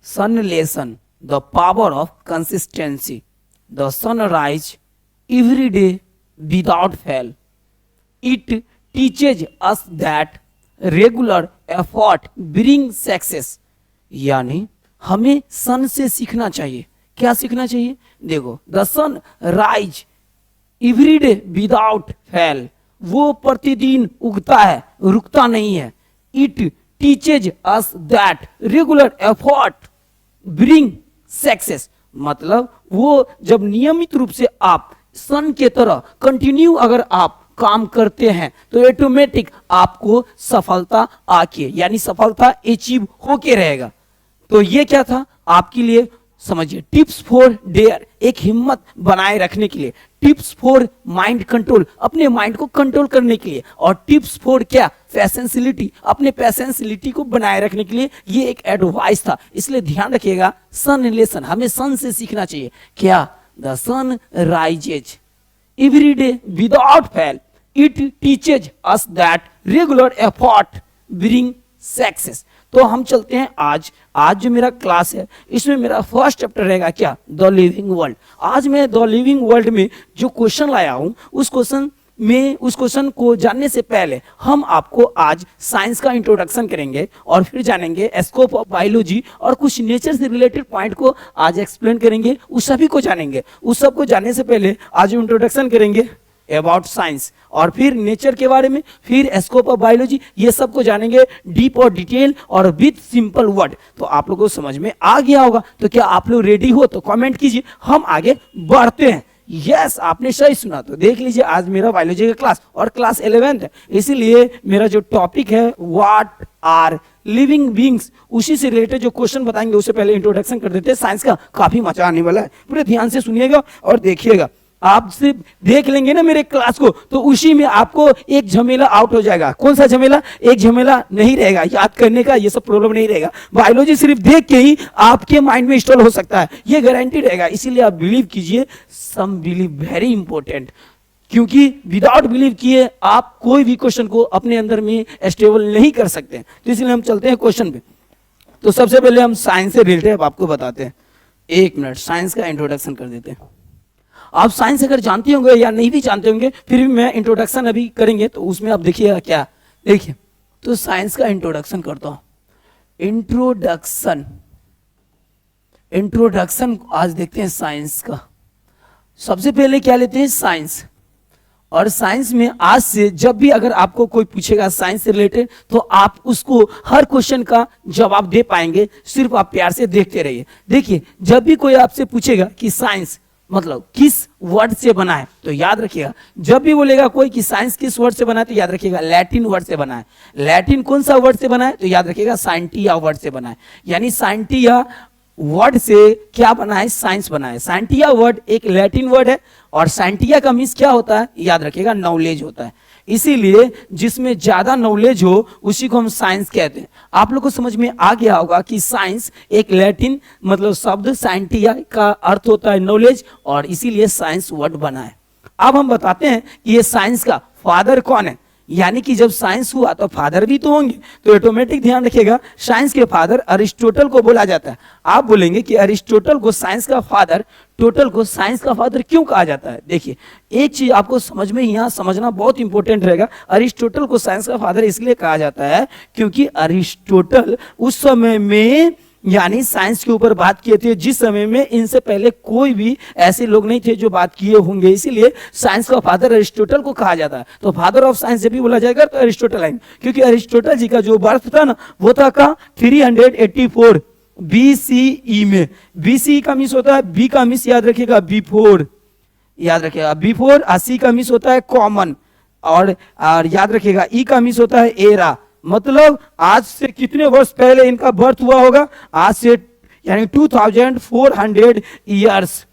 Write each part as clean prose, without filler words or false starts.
Sun lesson the power of consistency. The sun rise every day without fail. It teaches us that regular effort brings success. यानी हमें सन से सीखना चाहिए. क्या सीखना चाहिए? देखो, the sun rise every day without fail. वो प्रतिदिन उगता है, रुकता नहीं है. It teaches us that regular effort bring success. मतलब वो जब नियमित रूप से आप सन के तरह कंटिन्यू अगर आप काम करते हैं तो ऑटोमेटिक आपको सफलता आके यानी सफलता अचीव होके रहेगा. तो ये क्या था आपके लिए, समझिए. टिप्स फॉर डेयर, एक हिम्मत बनाए रखने के लिए. टिप्स फॉर माइंड कंट्रोल, अपने माइंड को कंट्रोल करने के लिए. और टिप्स फॉर क्या, पैसेंसिलिटी, अपने पैसेंसिलिटी को बनाए रखने के लिए. ये एक एडवाइस था, इसलिए ध्यान रखिएगा. सन लेसन, हमें सन से सीखना चाहिए. क्या, the sun rises every day without fail. It teaches us that regular effort bring success. तो हम चलते हैं आज जो मेरा क्लास है इसमें मेरा फर्स्ट चैप्टर रहेगा क्या, द लिविंग वर्ल्ड. आज मैं द लिविंग वर्ल्ड में जो क्वेश्चन लाया हूं उस क्वेश्चन को जानने से पहले हम आपको आज साइंस का इंट्रोडक्शन करेंगे और फिर जानेंगे स्कोप ऑफ बायोलॉजी और कुछ नेचर से रिलेटेड पॉइंट को आज एक्सप्लेन करेंगे. उस सभी को जानेंगे. उस सब को जानने से पहले आज इंट्रोडक्शन करेंगे अबाउट साइंस और फिर नेचर के बारे में, फिर स्कोप ऑफ बायोलॉजी. ये सब को जानेंगे डीप और डिटेल और विद सिंपल वर्ड. तो आप लोगों को समझ में आ गया होगा. तो क्या आप लोग रेडी हो? तो कमेंट कीजिए, हम आगे बढ़ते हैं. यस, आपने सही सुना. तो देख लीजिए, आज मेरा बायोलॉजी का क्लास और क्लास 11th है, इसीलिए मेरा जो टॉपिक है व्हाट आर लिविंग बींग्स, उसी से रिलेटेड जो क्वेश्चन बताएंगे उससे पहले इंट्रोडक्शन कर देते हैं. साइंस का काफी मजा आने वाला है, पूरे ध्यान से सुनिएगा और देखिएगा. आप सिर्फ देख लेंगे ना मेरे क्लास को तो उसी में आपको एक झमेला आउट हो जाएगा. कौन सा झमेला? एक झमेला नहीं रहेगा, याद करने का ये सब प्रॉब्लम नहीं रहेगा. बायोलॉजी सिर्फ देख के ही आपके माइंड में इंस्टॉल हो सकता है, ये गारंटी रहेगा. इसीलिए आप बिलीव कीजिए. सम बिलीव वेरी इंपॉर्टेंट, क्योंकि विदाउट बिलीव किए आप कोई भी क्वेश्चन को अपने अंदर में स्टेबल नहीं कर सकते. तो इसलिए हम चलते हैं क्वेश्चन पे. तो सबसे पहले हम साइंस से रिलेटेड आपको बताते हैं. 1 मिनट साइंस का इंट्रोडक्शन कर देते हैं. आप साइंस अगर जानते होंगे या नहीं भी जानते होंगे फिर भी मैं इंट्रोडक्शन अभी करेंगे तो उसमें आप देखिएगा. क्या देखिए, तो साइंस का इंट्रोडक्शन करता हूं. इंट्रोडक्शन आज देखते हैं साइंस का. सबसे पहले क्या लेते हैं, साइंस. और साइंस में आज से जब भी अगर आपको कोई पूछेगा साइंस से रिलेटेड तो आप उसको हर क्वेश्चन का जवाब दे पाएंगे. सिर्फ आप प्यार से देखते रहिए. देखिए, जब भी कोई आपसे पूछेगा कि साइंस मतलब किस वर्ड से बना है तो याद रखिएगा. जब भी बोलेगा कोई कि साइंस किस वर्ड से बना है तो याद रखिएगा लैटिन वर्ड से बना है. लैटिन कौन सा वर्ड से बना है तो याद रखिएगा साइंटिया वर्ड से बना है. यानी साइंटिया वर्ड से क्या बना है, साइंस बना है. साइंटिया वर्ड एक लैटिन वर्ड है और साइंटिया का मीन्स क्या होता है, याद रखिएगा नॉलेज होता है. इसीलिए जिसमें ज्यादा नॉलेज हो उसी को हम साइंस कहते हैं. आप लोग को समझ में आ गया होगा कि साइंस एक लैटिन मतलब शब्द साइंटिया का अर्थ होता है नॉलेज और इसीलिए साइंस वर्ड बना है. अब हम बताते हैं कि ये साइंस का फादर कौन है. यानी कि जब साइंस हुआ तो फादर भी तो होंगे. तो ऑटोमेटिक ध्यान रखिएगा, साइंस के फादर अरिस्टोटल को बोला जाता है. आप बोलेंगे कि अरिस्टोटल को साइंस का फादर, टोटल को साइंस का फादर क्यों कहा जाता है. देखिए, एक चीज आपको समझ में यहाँ समझना बहुत इंपॉर्टेंट रहेगा. अरिस्टोटल को साइंस का फादर इसलिए कहा जाता है क्योंकि अरिस्टोटल उस समय में यानी साइंस के ऊपर बात किए थे जिस समय में इनसे पहले कोई भी ऐसे लोग नहीं थे जो बात किए होंगे. इसीलिए साइंस का फादर अरिस्टोटल को कहा जाता है. तो फादर ऑफ साइंस जब भी बोला जाएगा तो अरिस्टोटल आएंगे, क्योंकि अरिस्टोटल जी का जो बर्थ था ना वो था का 384 BCE में. BCE का मीन्स होता है, बी का मीन्स याद रखिएगा बिफोर, याद रखिएगा बिफोर. सी का मीन्स होता है कॉमन और याद रखिएगा ई का मीन्स होता है एरा. मतलब आज से कितने वर्ष पहले इनका बर्थ हुआ होगा, आज से यानी 2400 ईयर्स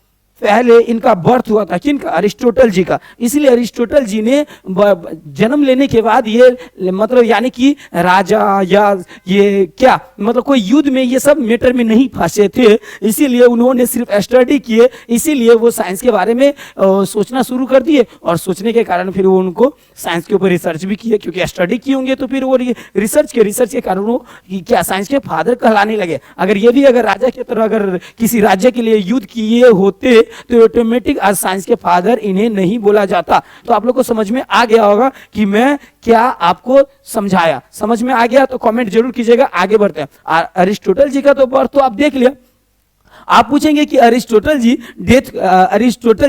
पहले इनका बर्थ हुआ था, किनका? अरिस्टोटल जी का। इसलिए अरिस्टोटल जी ने जन्म लेने के बाद ये मतलब यानी कि राजा या ये क्या मतलब कोई युद्ध में ये सब मैटर में नहीं फंसे थे, इसीलिए उन्होंने सिर्फ स्टडी किए, इसीलिए वो साइंस के बारे में सोचना शुरू कर दिए, और सोचने के कारण फिर वो उनको साइंस के ऊपर रिसर्च भी किए, क्योंकि स्टडी किए होंगे तो फिर वो रिसर्च के कारण वो क्या साइंस के फादर कहलाने लगे। अगर ये भी अगर राजा की तरह अगर किसी राज्य के लिए युद्ध किए होते तो ऑटोमेटिक आज साइंस के फादर इन्हें नहीं बोला जाता। तो आप लोग को समझ में आ गया होगा कि मैं क्या आपको समझाया। समझ में आ गया तो कमेंट जरूर कीजिएगा। आगे बढ़ते हैं। अरिस्टोटल जी का तो बर्थ तो आप देख लिया। आप पूछेंगे कि अरिस्टोटल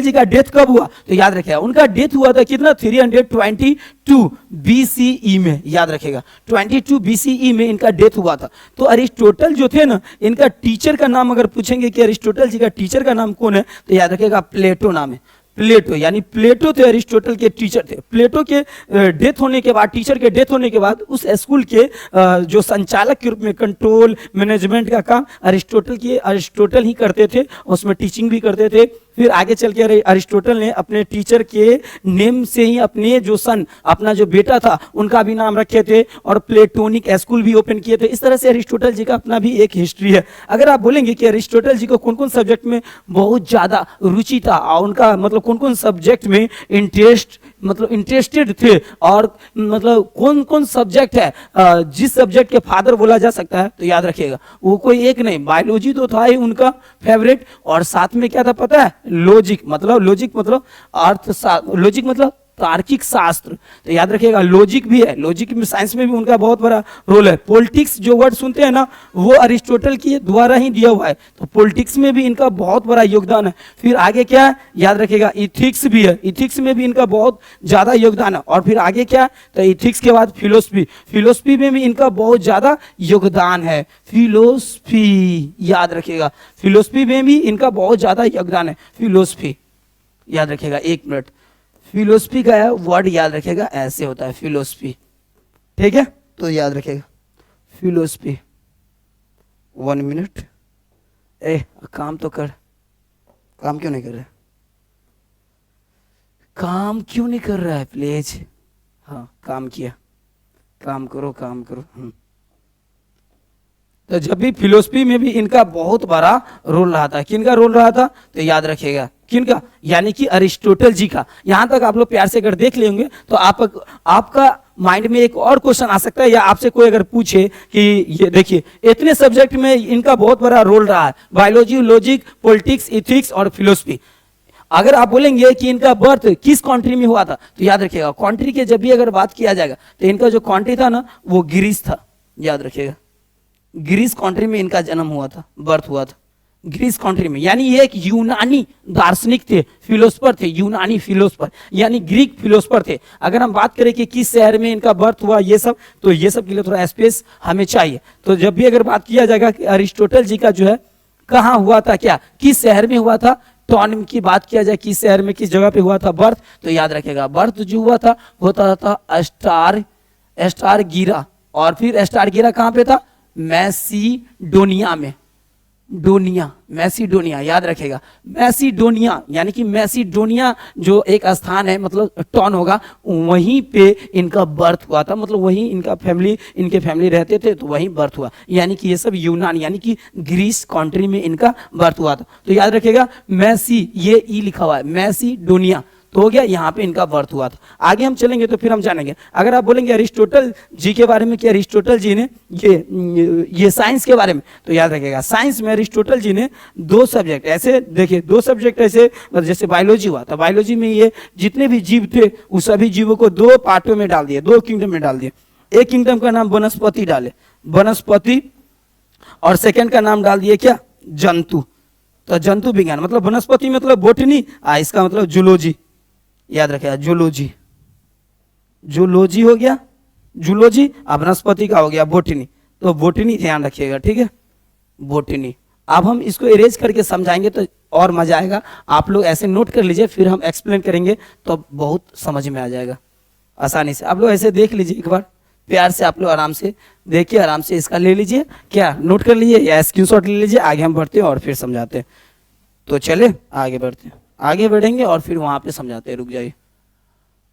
जी का डेथ कब हुआ, तो याद रखिएगा उनका डेथ हुआ था कितना? 322 BCE में। याद रखिएगा 22 BCE में इनका डेथ हुआ था। तो अरिस्टोटल जो थे ना, इनका टीचर का नाम अगर पूछेंगे कि अरिस्टोटल जी का टीचर का नाम कौन है, तो याद रखिएगा प्लेटो नाम है। प्लेटो, यानी प्लेटो थे अरिस्टोटल के टीचर थे। प्लेटो के डेथ होने के बाद, टीचर के डेथ होने के बाद, उस स्कूल के जो संचालक के रूप में कंट्रोल मैनेजमेंट का काम अरिस्टोटल ही करते थे, उसमें टीचिंग भी करते थे। फिर आगे चल के अरिस्टोटल ने अपने टीचर के नेम से ही अपने जो अपना जो बेटा था उनका भी नाम रखे थे, और प्लेटोनिक स्कूल भी ओपन किए थे। इस तरह से अरिस्टोटल जी का अपना भी एक हिस्ट्री है। अगर आप बोलेंगे कि अरिस्टोटल जी को कौन कौन सब्जेक्ट में बहुत ज्यादा रुचि था, और उनका मतलब कौन कौन सब्जेक्ट में इंटरेस्टेड थे, और मतलब कौन कौन सब्जेक्ट है जिस सब्जेक्ट के फादर बोला जा सकता है, तो याद रखिएगा वो कोई एक नहीं, बायोलॉजी तो था ही उनका फेवरेट, और साथ में क्या था पता है? लॉजिक मतलब लॉजिक मतलब तार्किक शास्त्र। तो याद रखिएगा लॉजिक भी है, लॉजिक में साइंस में भी उनका बहुत बड़ा रोल है। पॉलिटिक्स जो वर्ड सुनते हैं ना, वो अरिस्टोटल के द्वारा ही दिया हुआ है, तो पॉलिटिक्स में भी इनका बहुत बड़ा योगदान है। फिर आगे क्या है? याद रखिएगा इथिक्स भी है, इथिक्स में भी इनका बहुत ज्यादा योगदान है। और फिर आगे क्या है? तो इथिक्स के बाद फिलोसफी में भी इनका बहुत ज्यादा योगदान है। फिलोसफी याद रखिएगा, फिलोसफी में भी इनका बहुत ज्यादा योगदान है। फिलोसफी याद रखिएगा, एक मिनट, फिलोसफी का वर्ड याद रखिएगा ऐसे होता है फिलोसफी, ठीक है? तो याद रखिएगा फिलोसफी। 1 मिनट, काम तो कर, काम क्यों नहीं कर रहा है? काम क्यों नहीं कर रहा है प्लीज? हाँ काम किया, काम करो काम करो। तो जब भी फिलोसफी में भी इनका बहुत बड़ा रोल रहा था। किनका रोल रहा था? तो याद रखिएगा किनका? यानी कि अरिस्टोटल जी का। यहां तक आप लोग प्यार से अगर देख लेंगे तो आपका माइंड में एक और क्वेश्चन आ सकता है, या आपसे कोई अगर पूछे कि ये देखिए इतने सब्जेक्ट में इनका बहुत बड़ा रोल रहा है, बायोलॉजी, लॉजिक, पॉलिटिक्स, इथिक्स और फिलोसफी। अगर आप बोलेंगे कि इनका बर्थ किस कंट्री में हुआ था, तो याद रखिएगा कंट्री के जब भी अगर बात किया जाएगा तो इनका जो कंट्री था ना वो ग्रीस था। याद रखिएगा ग्रीस कंट्री में इनका जन्म हुआ था, बर्थ हुआ था ग्रीस कंट्री में। यानी ये एक यूनानी दार्शनिक थे, फिलोसफर थे, यूनानी फिलोसफर यानी ग्रीक फिलोसफर थे। अगर हम बात करें कि किस शहर में इनका बर्थ हुआ ये सब, तो ये सब के लिए थोड़ा स्पेस हमें चाहिए। तो जब भी अगर बात किया जाएगा कि अरिस्टोटल जी का जो है कहाँ हुआ था, क्या किस शहर में हुआ था, टॉन की बात किया जाए किस शहर में किस जगह पे हुआ था बर्थ, तो याद रखेगा बर्थ जो हुआ था होता था स्टारगीरा। और फिर स्टारगीरा कहाँ पे था? मैसिडोनिया में, मैसिडोनिया याद रखेगा, मैसिडोनिया यानी कि मैसिडोनिया जो एक स्थान है मतलब टाउन होगा, वहीं पे इनका बर्थ हुआ था। मतलब वहीं इनके फैमिली रहते थे, तो वहीं बर्थ हुआ। यानी कि ये सब यूनान यानी कि ग्रीस कंट्री में इनका बर्थ हुआ था। तो याद रखेगा ये ई लिखा हुआ है, मैसिडोनिया, तो हो गया यहाँ पे इनका बर्थ हुआ था। आगे हम चलेंगे तो फिर हम जानेंगे। अगर आप बोलेंगे अरिस्टोटल जी के बारे में कि अरिस्टोटल जी ने ये साइंस के बारे में, तो याद रखिएगा साइंस में अरिस्टोटल जी ने 2 सब्जेक्ट ऐसे, देखिए 2 सब्जेक्ट ऐसे, जैसे बायोलॉजी हुआ तो बायोलॉजी में ये जितने भी जीव थे उस सभी जीवों को 2 पार्टों में डाल दिए, 2 किंगडम में डाल दिए। एक किंगडम का नाम वनस्पति डाले, वनस्पति, और सेकेंड का नाम डाल दिए क्या? जंतु। तो जंतु विज्ञान मतलब वनस्पति मतलब बोटनी, इसका मतलब जूलॉजी। याद रखिएगा जूलॉजी हो गया, जूलॉजी। वनस्पति का हो गया बोटनी, तो बोटनी ध्यान रखिएगा, ठीक है बोटनी। अब हम इसको इरेज करके समझाएंगे तो और मजा आएगा। आप लोग ऐसे नोट कर लीजिए, फिर हम एक्सप्लेन करेंगे तो बहुत समझ में आ जाएगा आसानी से। आप लोग ऐसे देख लीजिए एक बार प्यार से, आप लोग आराम से देखिए, आराम से इसका ले लीजिए, क्या नोट कर लीजिए या स्क्रीनशॉट ले लीजिए। आगे हम बढ़ते हैं और फिर समझाते हैं। तो चले आगे बढ़ते हैं, आगे बढ़ेंगे और फिर वहां पे समझाते हैं, रुक जाइए।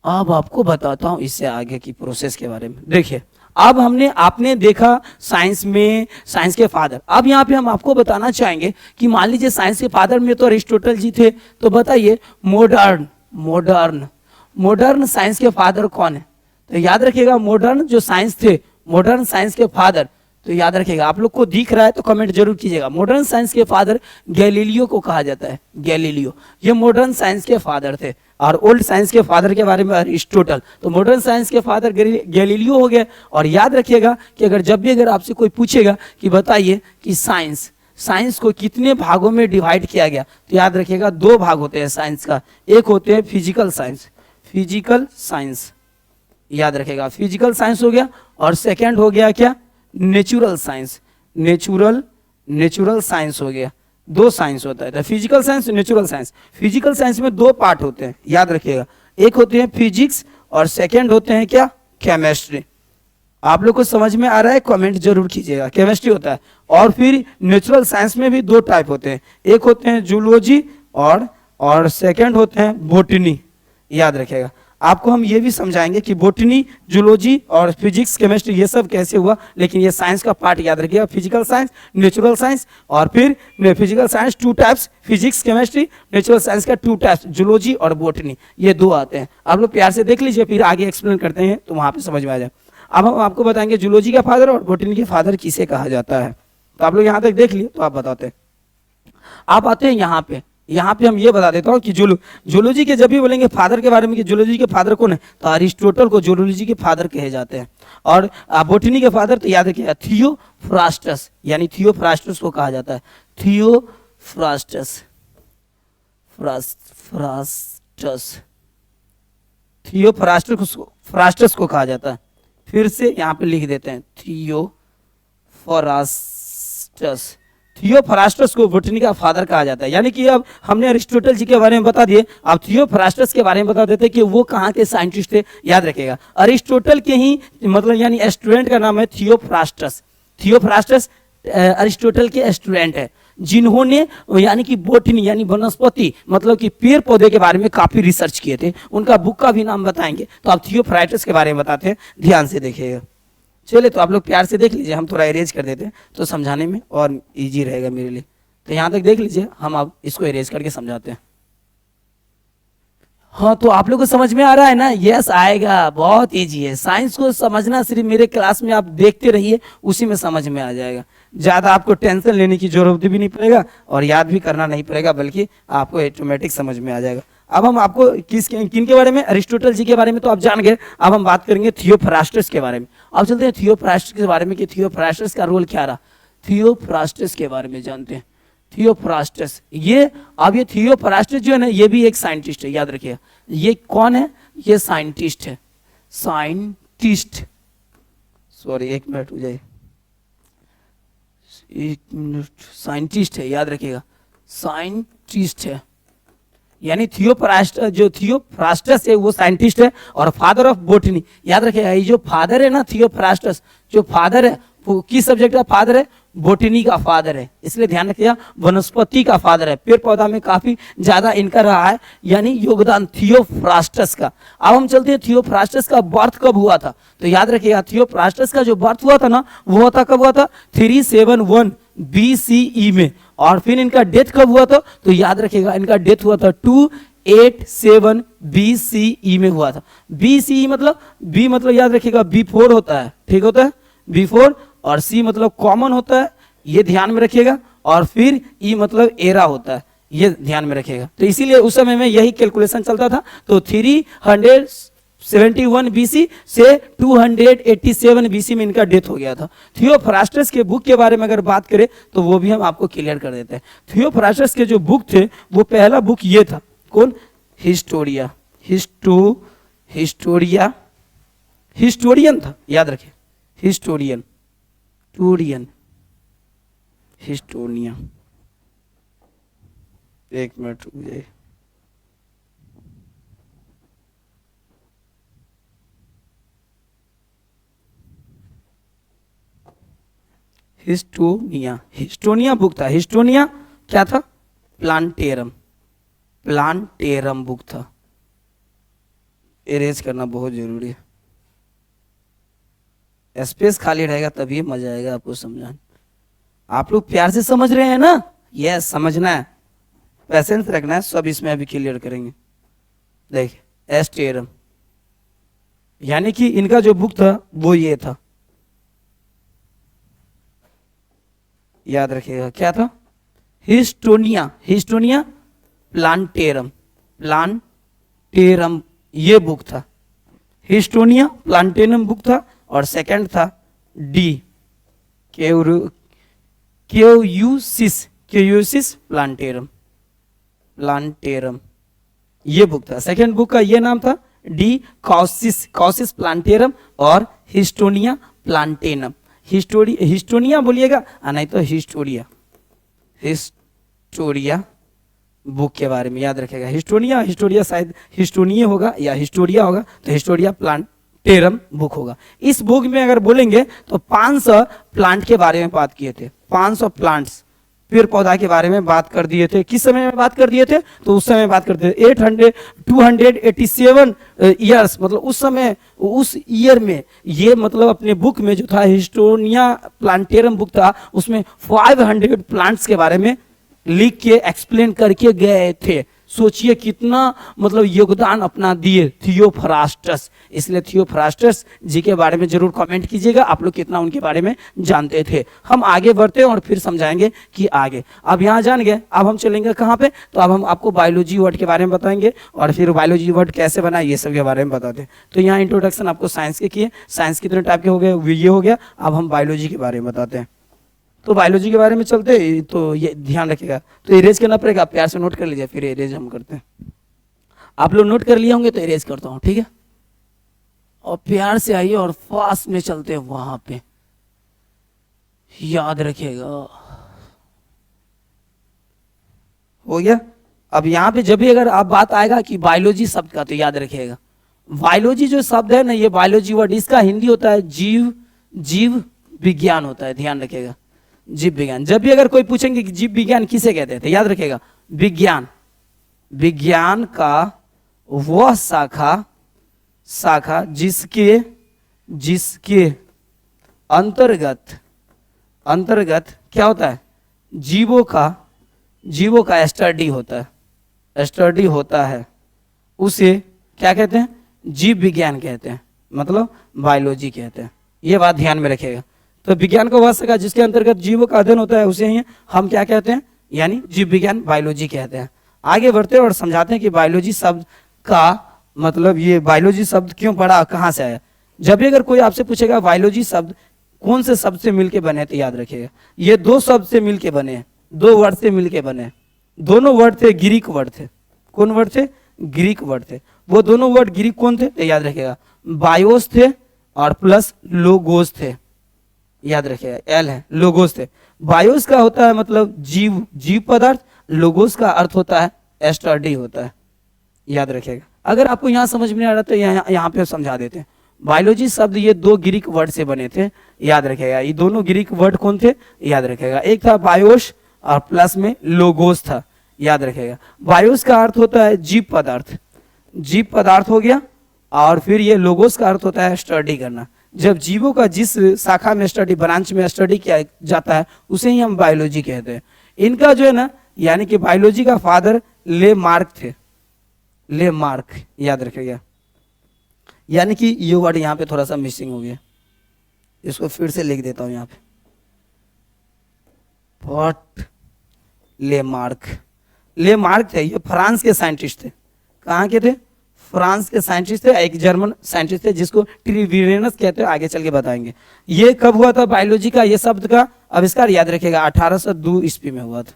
अब आपको बताता हूं इससे आगे की प्रोसेस के बारे में। देखिए अब आपने देखा साइंस में साइंस के फादर। अब यहाँ पे हम आपको बताना चाहेंगे कि मान लीजिए साइंस के फादर में तो अरिस्टोटल जी थे, तो बताइए मॉडर्न मॉडर्न मॉडर्न साइंस के फादर कौन है? तो याद रखिएगा मॉडर्न जो साइंस थे, मॉडर्न साइंस के फादर, तो याद रखिएगा, आप लोग को दिख रहा है तो कमेंट जरूर कीजिएगा। मॉडर्न साइंस के फादर गैलीलियो को कहा जाता है, गैलीलियो, ये मॉडर्न साइंस के फादर थे। और ओल्ड साइंस के फादर के बारे में अरिस्टोटल, तो मॉडर्न साइंस के फादर गैलीलियो हो गए। और याद रखिएगा कि अगर जब भी अगर आपसे कोई पूछेगा कि बताइए कि साइंस को कितने भागों में डिवाइड किया गया, तो याद रखिएगा दो भाग होते हैं साइंस का। एक होते हैं फिजिकल साइंस, फिजिकल साइंस, याद रखिएगा फिजिकल साइंस हो गया, और सेकंड हो गया क्या, नेचुरल साइंस, नेचुरल साइंस हो गया। दो साइंस होता है, physical science, natural science. Physical science में दो पार्ट होते हैं, याद रखिएगा, एक होते हैं फिजिक्स और सेकंड होते हैं क्या, केमिस्ट्री। आप लोग को समझ में आ रहा है? कमेंट जरूर कीजिएगा। केमिस्ट्री होता है। और फिर नेचुरल साइंस में भी दो टाइप होते हैं, एक होते हैं जूलॉजी और सेकंड होते हैं बोटनी, याद रखिएगा। आपको हम ये भी समझाएंगे कि बोटनी, जूलॉजी और फिजिक्स, केमिस्ट्री ये सब कैसे हुआ, लेकिन ये साइंस का पार्ट याद रखिएगा, फिजिकल साइंस, नेचुरल साइंस। और फिर physical science two types, physics, chemistry, natural science का टू टाइप्स, जूलॉजी और बोटनी, ये दो आते हैं। आप लोग प्यार से देख लीजिए, फिर आगे एक्सप्लेन करते हैं तो वहां पे समझ में आ जाए। अब हम आपको बताएंगे जूलॉजी का फादर और बोटनी के फादर किसे कहा जाता है। तो आप लोग यहाँ तक देख लिए, तो आप बताते हैं। आप आते हैं यहाँ पे हम ये बता देता हूँ कि जूलॉजी के जब भी बोलेंगे फादर के बारे में कि जूलॉजी के फादर कौन है, तो अरिस्टोटल को जूलॉजी के फादर कहे जाते हैं। और बोटनी के फादर तो याद रखिएगा थियोफ्रास्टस, यानी थियोफ्रास्टस को कहा जाता है, थियोफ्रास्टस, थियोफ्रास्टस को कहा जाता है। फिर से यहाँ पे लिख देते हैं थियोफ्रास्टस को बोटनी का फादर कहा जाता है। यानी कि अब हमने अरिस्टोटल जी के बारे में बता दिए, अब थियोफ्रास्टस के बारे में बता देते कि वो कहाँ के साइंटिस्ट थे। याद रखिएगा अरिस्टोटल के ही मतलब यानी स्टूडेंट का नाम है थियोफ्रास्टस। थियोफ्रास्टस अरिस्टोटल के स्टूडेंट है, जिन्होंने यानी कि बोटनी यानी वनस्पति मतलब कि पेड़ पौधे के बारे में काफी रिसर्च किए थे। उनका बुक का भी नाम बताएंगे, तो आप थियोफ्रास्टस के बारे में बताते हैं, ध्यान से देखिएगा। चलिए तो आप लोग प्यार से देख लीजिए, हम थोड़ा इरेज कर देते हैं तो समझाने में और इजी रहेगा मेरे लिए। तो यहाँ तक देख लीजिए, हम अब इसको इरेज करके समझाते हैं। हाँ तो आप लोग को समझ में आ रहा है ना? यस आएगा, बहुत इजी है। साइंस को समझना सिर्फ मेरे क्लास में आप देखते रहिए, उसी में समझ में आ जाएगा। ज़्यादा आपको टेंशन लेने की जरूरत भी नहीं पड़ेगा और याद भी करना नहीं पड़ेगा, बल्कि आपको ऑटोमेटिक समझ में आ जाएगा। अब हम आपको किन के बारे में, अरिस्टोटल जी के बारे में तो आप जान गए। अब हम बात करेंगे थियोफ्रास्टस के बारे में। अब चलते हैं थियोफ्रास्टस के बारे में कि थियोफ्रास्टस का रोल क्या रहा। थियोफ्रास्टस के बारे में जानते हैं। थियोफ्रास्टस ये थियोफ्रास्टस जो है ना, ये भी एक साइंटिस्ट है, याद रखिएगा। ये कौन है? ये साइंटिस्ट है, साइंटिस्ट, सॉरी एक मिनट हो जाए, एक मिनट, साइंटिस्ट है, याद रखिएगा, साइंटिस्ट है। यानी थियोफ्रास्टस है वो साइंटिस्ट है और फादर ऑफ बोटनी। याद रखिएगा ये जो फादर है ना थियोफ्रास्टस, जो फादर है वो किस सब्जेक्ट का फादर है? बोटनी का फादर है। इसलिए ध्यान रखिएगा वनस्पति का फादर है, पेड़ पौधा में काफी ज्यादा इनका रहा है यानी योगदान थियोफ्रास्टस का। अब हम चलते हैं थियोफ्रास्टस का बर्थ कब हुआ था। तो याद रखिएगा थियोफ्रास्टस का जो बर्थ हुआ था ना, वो होता कब हुआ था? 371 BCE में। और फिर इनका डेथ कब हुआ था? तो याद रखिएगा इनका डेथ हुआ था 287 BCE में हुआ था। BCE मतलब बी मतलब याद रखिएगा बिफोर होता है, ठीक होता है, बिफोर, और सी मतलब कॉमन होता है, ये ध्यान में रखिएगा, और फिर ई मतलब एरा होता है, ये ध्यान में रखिएगा। तो इसीलिए उस समय में यही कैलकुलेशन चलता था। तो 371 BC से 287 BC में इनका डेथ हो गया था। थियोफ्रास्टस के बुक के बारे में अगर बात करें तो वो भी हम आपको क्लियर कर देते हैं। थियोफ्रास्टस के जो बुक थे, वो पहला बुक ये था, कौन? हिस्टोरिया, हिस्टोरियन था, याद रखिए, हिस्टोरियन, हिस्टोनिया, एक मिनट रुक जाइए, हिस्टोनिया बुक था। हिस्टोनिया क्या था? प्लांटेरम, प्लांटेरम बुक था। इरेज करना बहुत जरूरी है, स्पेस खाली रहेगा तभी मजा आएगा आपको समझाने। आप लोग प्यार से समझ रहे हैं ना? यस, समझना है, पेशेंस रखना है, सब इसमें अभी क्लियर करेंगे। देखिए एस्टेरम, यानी कि इनका जो बुक था वो ये था, याद रखिएगा क्या था, हिस्टोनिया, हिस्टोनिया प्लांटेरम, प्लांटेरम ये बुक था, हिस्टोनिया प्लांटेरम बुक था। और सेकंड था डी क्यूयूसिस, क्यूयूसिस प्लांटेरम, प्लांटेरम ये बुक था। सेकंड बुक का ये नाम था डी कॉसिस, कॉसिस प्लांटेरम और हिस्टोनिया प्लांटेनम। हिस्टोनिया बोलिएगा नहीं तो हिस्टोरिया, हिस्टोरिया बुक के बारे में याद रखेगा। हिस्टोनिया, हिस्टोरिया शायद हिस्टोनिया होगा या हिस्टोरिया होगा, तो हिस्टोरिया प्लांटेरम बुक होगा। इस बुक में अगर बोलेंगे तो 500 प्लांट के बारे में बात किए थे, 500 प्लांट्स, पेड़ पौधा के बारे में बात कर दिए थे। किस समय में बात कर दिए थे? तो उस समय बात करते थे 287 ईयर्स, मतलब उस समय, उस ईयर में ये मतलब अपने बुक में जो था हिस्टोनिया प्लांटेरम बुक था, उसमें 500 प्लांट्स के बारे में लिख के एक्सप्लेन करके गए थे। सोचिए कितना मतलब योगदान अपना दिए थियोफ्रास्टस। इसलिए थियोफ्रास्टस जी के बारे में जरूर कमेंट कीजिएगा, आप लोग कितना उनके बारे में जानते थे। हम आगे बढ़ते हैं और फिर समझाएंगे कि आगे। अब यहाँ जान गए, अब हम चलेंगे कहाँ पे? तो अब हम आपको बायोलॉजी वर्ड के बारे में बताएंगे और फिर बायोलॉजी वर्ड कैसे बना ये सब के बारे में बताते हैं। तो यहाँ इंट्रोडक्शन आपको साइंस के किए, साइंस कितने टाइप के हो गए ये हो गया। अब हम बायोलॉजी के बारे में बताते हैं। तो बायोलॉजी के बारे में चलते, तो ये ध्यान रखिएगा, तो इरेज करना पड़ेगा, प्यार से नोट कर लीजिए, फिर इरेज हम करते हैं। आप लोग नोट कर लिए होंगे तो इरेज करता हूं, ठीक है? और प्यार से आइए और फास्ट में चलते हैं वहां पे, याद रखिएगा। हो गया? अब यहाँ पे जब भी अगर आप बात आएगा कि बायोलॉजी शब्द का, तो याद रखिएगा बायोलॉजी जो शब्द है ना, ये बायोलॉजी वर्ड, इसका हिंदी होता है जीव, जीव विज्ञान होता है, ध्यान रखिएगा, जीव विज्ञान। जब भी अगर कोई पूछेंगे कि जीव विज्ञान किसे कहते थे, याद रखिएगा विज्ञान, विज्ञान का वह शाखा जिसके अंतर्गत क्या होता है, जीवों का स्टडी होता है, उसे क्या कहते हैं? जीव विज्ञान कहते हैं, मतलब बायोलॉजी कहते हैं। ये बात ध्यान में रखिएगा। तो विज्ञान का वह शाखा जिसके अंतर्गत जीवों का अध्ययन होता है, उसे ही हम क्या कहते हैं? यानी जीव विज्ञान, बायोलॉजी कहते हैं। आगे बढ़ते हैं और समझाते हैं कि बायोलॉजी शब्द का मतलब, ये बायोलॉजी शब्द क्यों पड़ा, कहाँ से आया। जब भी अगर कोई आपसे पूछेगा बायोलॉजी शब्द कौन से शब्द से मिलके बने, तो याद रखिएगा ये 2 शब्द से मिलके बने हैं, 2 वर्ड से मिलके बने। दोनों वर्ड थे ग्रीक वर्ड थे। कौन वर्ड थे? ग्रीक वर्ड थे। वो दोनों वर्ड ग्रीक कौन थे? तो याद रखिएगा बायोस थे और प्लस लोगोस थे, याद रखिएगा एल है, लोगोस थे। बायोस का होता है मतलब जीव, जीव पदार्थ। लोगोस का अर्थ होता है स्टडी होता है, याद रखिएगा। अगर आपको यहाँ समझ में आ रहा तो यहाँ पे समझा देते हैं। बायोलॉजी शब्द ये 2 ग्रीक वर्ड से बने थे, याद रखिएगा। ये दोनों ग्रीक वर्ड कौन थे? याद रखिएगा, एक था बायोस और प्लस में लोगोस था, याद रखिएगा। बायोस का अर्थ होता है जीव पदार्थ, जीव पदार्थ हो गया। और फिर ये लोगोस का अर्थ होता है स्टडी करना। जब जीवों का जिस शाखा में स्टडी, ब्रांच में स्टडी किया जाता है, उसे ही हम बायोलॉजी कहते हैं। इनका जो है ना, यानी कि बायोलॉजी का फादर ले मार्क थे, ले मार्क, याद रखिएगा। यानी कि ये वर्ड यहाँ पे थोड़ा सा मिसिंग हो गया, इसको फिर से लिख देता हूं यहाँ पे। व्हाट? ले मार्क, ले मार्क थे, ये फ्रांस के साइंटिस्ट थे। कहाँ के थे? फ्रांस के साइंटिस्ट थे, एक जर्मन साइंटिस्ट थे जिसको ट्रिविरेनस कहते हैं, आगे चल के बताएंगे। ये कब हुआ था बायोलॉजी का, ये शब्द का आविष्कार, याद रखिएगा 1802 ईस्वी में हुआ था,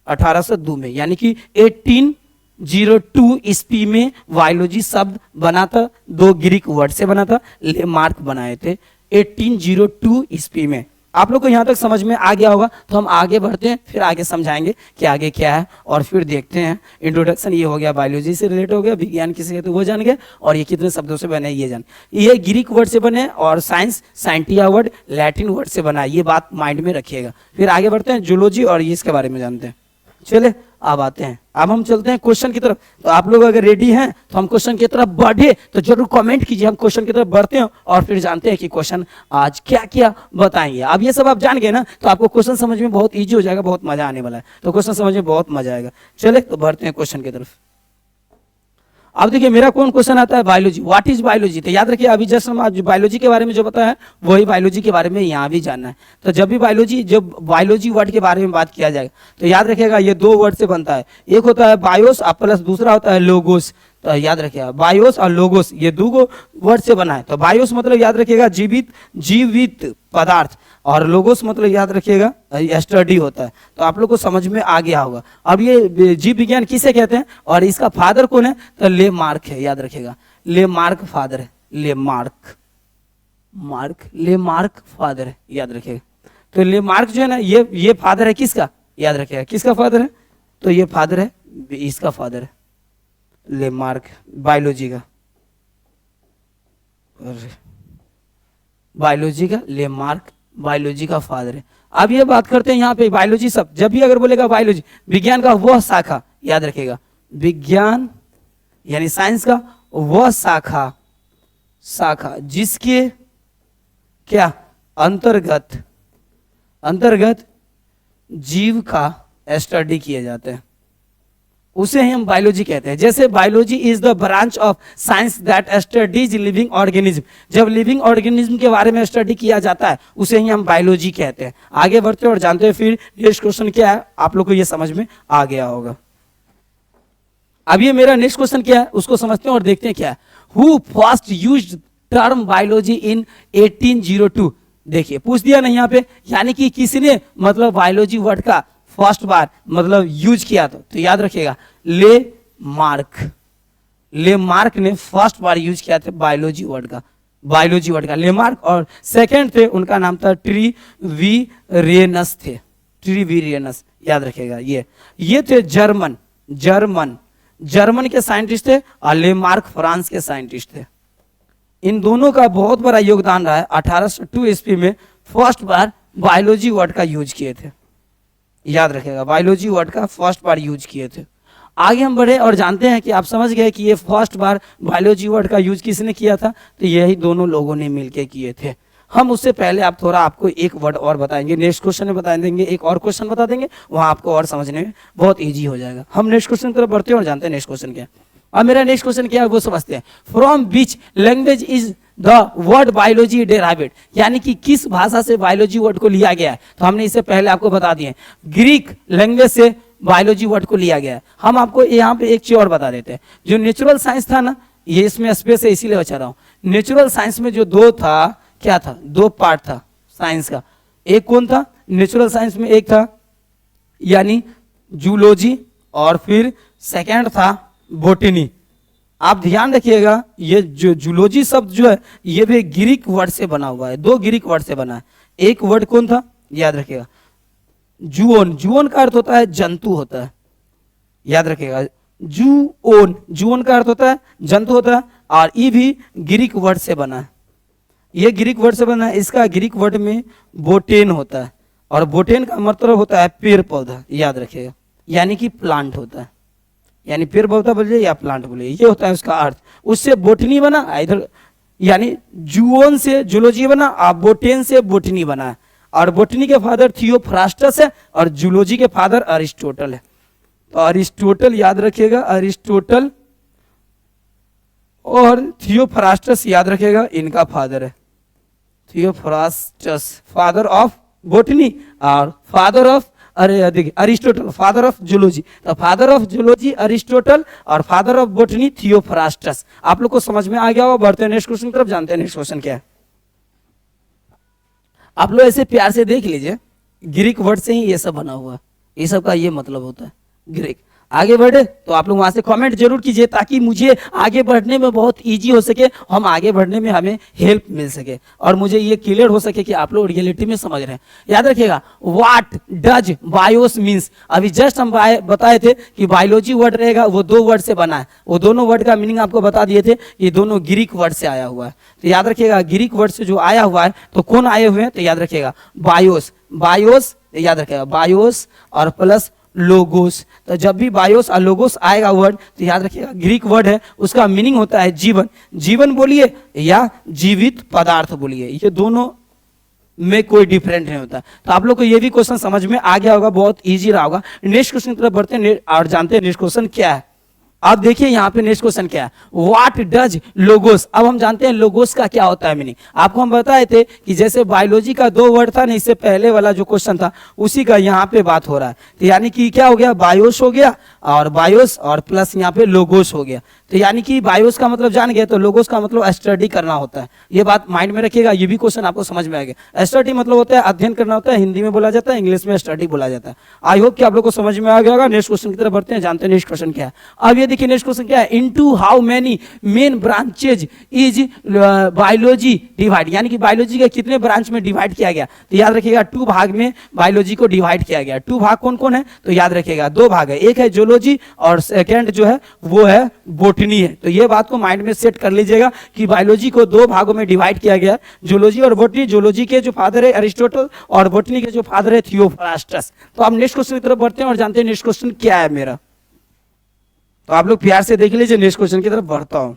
1802 में, यानी कि 1802 ईस्वी में बायोलॉजी शब्द बना था। 2 ग्रीक वर्ड से बना था, ले मार्क बनाए थे 1802 ईस्वी में। आप लोग को यहाँ तक समझ में आ गया होगा। तो हम आगे बढ़ते हैं, फिर आगे समझाएंगे कि आगे क्या है, और फिर देखते हैं। इंट्रोडक्शन ये हो गया, बायोलॉजी से रिलेट हो गया, विज्ञान किसे कहते हैं वो जान गए, और ये कितने शब्दों से बने ये जान। ये ग्रीक वर्ड से बने, और science scientia word Latin word से बना, ये बात माइंड में रखिएगा। फिर आगे बढ़ते हैं जूलॉजी, और इसके बारे में जानते हैं। चले अब आते हैं, अब हम चलते हैं क्वेश्चन की तरफ। तो आप लोग अगर रेडी हैं तो हम क्वेश्चन की तरफ बढ़े तो जरूर कमेंट कीजिए, हम क्वेश्चन की तरफ बढ़ते हैं और फिर जानते हैं कि क्वेश्चन आज क्या क्या बताएंगे। अब ये सब आप जान गए ना, तो आपको क्वेश्चन समझ में बहुत ईजी हो जाएगा, बहुत मजा आने वाला है, तो क्वेश्चन समझ में बहुत मजा आएगा। चले तो बढ़ते हैं क्वेश्चन की तरफ। अब देखिए मेरा कौन क्वेश्चन आता है, बायोलॉजी। What is biology? तो याद रखिए अभी जस्ट हम आज बायोलॉजी के बारे में जो बताया है वही बायोलॉजी के बारे में यहाँ भी जानना है। तो जब भी बायोलॉजी वर्ड के बारे में बात किया जाएगा तो याद रखिएगा ये दो वर्ड से बनता है, एक होता है बायोस और प्लस दूसरा होता है लोगोस। तो याद रखिएगा बायोस और लोगोस ये दो वर्ड से बना है। तो बायोस मतलब याद रखिएगा जीवित पदार्थ, और लोगोस मतलब याद रखिएगा स्टडी होता है। तो आप लोग को समझ में आ गया होगा। अब ये जीव विज्ञान किसे कहते हैं और इसका फादर कौन है? तो लेमार्क है, याद रखिएगा लेमार्क फादर है, लेमार्क फादर है, याद रखिएगा। तो लेमार्क जो है ना ये फादर है किसका? याद रखिएगा किसका फादर है? तो ये फादर है, इसका फादर है लेमार्क, बायोलॉजी का लेमार्क बायोलॉजी का फादर है। अब ये बात करते हैं यहाँ पे बायोलॉजी सब, जब भी अगर बोलेगा बायोलॉजी विज्ञान का वह शाखा, याद रखिएगा विज्ञान यानी साइंस का वह शाखा जिसके क्या अंतर्गत जीव का स्टडी किए जाते हैं उसे ही हम बायोलॉजी कहते हैं। जैसे biology is the branch of science that studies living organism, जब लिविंग ऑर्गेनिज्म के बारे में स्टडी किया जाता है उसे ही हम बायोलॉजी कहते हैं। आगे बढ़ते हैं और जानते हैं फिर नेक्स्ट क्वेश्चन क्या है, आप लोग को ये समझ में आ गया होगा। अब ये मेरा नेक्स्ट क्वेश्चन क्या है उसको समझते हैं और देखते हैं क्या है। Who first used term biology in 1802? देखिए पूछ दिया ना यहाँ पे, यानी कि किसने मतलब बायोलॉजी वर्ड का फर्स्ट बार मतलब यूज किया। तो याद रखिएगा लेमार्क ने फर्स्ट बार यूज किया था बायोलॉजी वर्ड का लेमार्क। और सेकंड थे उनका नाम था ट्रीवीरियनस याद रखिएगा। ये थे जर्मन के साइंटिस्ट थे और लेमार्क फ्रांस के साइंटिस्ट थे। इन दोनों का बहुत बड़ा योगदान रहा है। 1802 ईस्वी में फर्स्ट बार बायोलॉजी वर्ड का यूज किए थे, याद रखिएगा बायोलॉजी वर्ड का फर्स्ट बार यूज किए थे। आगे हम बढ़े और जानते हैं कि आप समझ गए कि ये फर्स्ट बार बायोलॉजी वर्ड का यूज किसने किया था, तो यही दोनों लोगों ने मिलकर किए थे। हम उससे पहले आप थोड़ा आपको एक वर्ड और बताएंगे, नेक्स्ट क्वेश्चन में बता देंगे, एक और क्वेश्चन बता देंगे, वहां आपको और समझने में बहुत ईजी हो जाएगा। हम नेक्स्ट क्वेश्चन की तरफ बढ़ते हैं और जानते हैं नेक्स्ट क्वेश्चन क्या है। अब मेरा नेक्स्ट क्वेश्चन क्या है वो समझते हैं। From which language is the word biology derived, यानी कि किस भाषा से बायोलॉजी वर्ड को लिया गया है। तो हमने इससे पहले आपको बता दिए ग्रीक लैंग्वेज से बायोलॉजी वर्ड को लिया गया है। हम आपको यहाँ पे एक चीज और बता देते हैं, जो नेचुरल साइंस था ना, ये इसमें स्पेस है इसीलिए बचा रहा हूँ। नेचुरल साइंस में जो दो पार्ट था साइंस का, एक कौन था नेचुरल साइंस में? एक था यानी जूलॉजी और फिर सेकेंड था बोटनी। आप ध्यान रखिएगा ये जो जूलॉजी शब्द जो है ये भी ग्रीक वर्ड से बना हुआ है, दो ग्रीक वर्ड से बना है। एक वर्ड कौन था याद रखिएगा, जुओन का अर्थ होता है जंतु होता है, याद रखिएगा जुओन का अर्थ होता है जंतु होता है। और ये भी ग्रीक वर्ड से बना है, ये ग्रीक वर्ड से बना है। इसका ग्रीक वर्ड में बोटेन होता है और बोटेन का मतलब होता है पेड़ पौधा, याद रखिएगा, यानी कि प्लांट होता है, यानी पेड़ पौधा बोलिए या प्लांट बोलिए, ये होता है उसका अर्थ। उससे बोटनी बना, इधर यानी जुओन से जूलॉजी बना और बोटेन से बोटनी बना है। और बोटनी के फादर थियोफ्रास्टस है और जूलॉजी के फादर अरिस्टोटल है। तो अरिस्टोटल याद रखिएगा, अरिस्टोटल और थियोफ्रास्टस याद रखिएगा इनका फादर है। थियोफ्रास्टस फादर ऑफ बोटनी और father of Aristotle father of zoology. तो फादर ऑफ जूलॉजी अरिस्टोटल और फादर ऑफ बोटनी थियोफ्रास्टस। आप लोग को समझ में आ गया होगा। बढ़ते हैं नेक्स्ट क्वेश्चन की तरफ, जानते हैं नेक्स्ट क्वेश्चन क्या है। आप लोग ऐसे प्यार से देख लीजिए, ग्रीक वर्ड से ही ये सब बना हुआ है, ये सब का ये मतलब होता है ग्रीक। आगे बढ़े तो आप लोग वहां से कमेंट जरूर कीजिए ताकि मुझे आगे बढ़ने में बहुत इजी हो सके, हम आगे बढ़ने में हमें हेल्प मिल सके और मुझे ये क्लियर हो सके कि आप लोग रियलिटी में समझ रहे हैं। याद रखिएगा व्हाट डज बायोस मीन्स। अभी जस्ट हम बताए थे कि बायोलॉजी वर्ड रहेगा वो दो वर्ड से बना है, वो दोनों वर्ड का मीनिंग आपको बता दिए थे, ये दोनों ग्रीक वर्ड से आया हुआ है। तो याद रखिएगा ग्रीक वर्ड से जो आया हुआ है तो कौन आए हुए हैं, तो याद रखिएगा बायोस याद रखिएगा, बायोस और प्लस लोगोस। तो जब भी बायोस और लोगोस आएगा वर्ड तो याद रखिएगा ग्रीक वर्ड है, उसका मीनिंग होता है जीवन। जीवन बोलिए या जीवित पदार्थ बोलिए, ये दोनों में कोई डिफरेंट नहीं होता। तो आप लोग को ये भी क्वेश्चन समझ में आ गया होगा, बहुत इजी रहा होगा। नेक्स्ट क्वेश्चन की तरफ बढ़ते हैं और जानते हैं नेक्स्ट क्वेश्चन क्या है। अब देखिए यहाँ पे नेक्स्ट क्वेश्चन क्या है, व्हाट डज लोगोस। अब हम जानते हैं लोगोस का क्या होता है मीनिंग। आपको हम बताए थे कि जैसे बायोलॉजी का 2 वर्ड था ना, इससे पहले वाला जो क्वेश्चन था उसी का यहाँ पे बात हो रहा है। तो यानी कि क्या हो गया, बायोस हो गया और बायोस और प्लस यहाँ पे लोगोस हो गया। तो यानी कि बायोस का मतलब जान गए, तो लोगोस का मतलब स्टडी करना होता है। ये बात माइंड में रखिएगा, ये भी क्वेश्चन आपको समझ में आ गया। स्टडी मतलब होता है अध्ययन करना होता है, हिंदी में बोला जाता है, इंग्लिश में स्टडी बोला जाता है। आई होप कि आप लोग को समझ में आ गया होगा। नेक्स्ट क्वेश्चन की तरफ बढ़ते हैं, जानते हैं नेक्स्ट क्वेश्चन क्या है। अब ये देखिए नेक्स्ट क्वेश्चन क्या है, into how many main branches is biology divide. यानी कि बायोलॉजी के कितने ब्रांच में डिवाइड किया गया। तो याद रखिएगा 2 भाग में बायोलॉजी को डिवाइड किया गया। 2 भाग कौन कौन है, तो याद रखिएगा 2 भाग है, एक है जूलॉजी और सेकंड जो है वो है बोटनी है। तो ये बात को माइंड में सेट कर लीजिएगा कि बायोलॉजी को 2 भागों में डिवाइड किया गया, जूलॉजी और बोटनी। जूलॉजी के जो फादर है अरिस्टोटल और बोटनी के जो फादर है थियोफ्रास्टस। तो अब नेक्स्ट क्वेश्चन की तरफ बढ़ते हैं और जानते हैं नेक्स्ट क्वेश्चन क्या है मेरा। तो आप लोग प्यार से देख लीजिए, नेक्स्ट क्वेश्चन की तरफ बढ़ता हूं।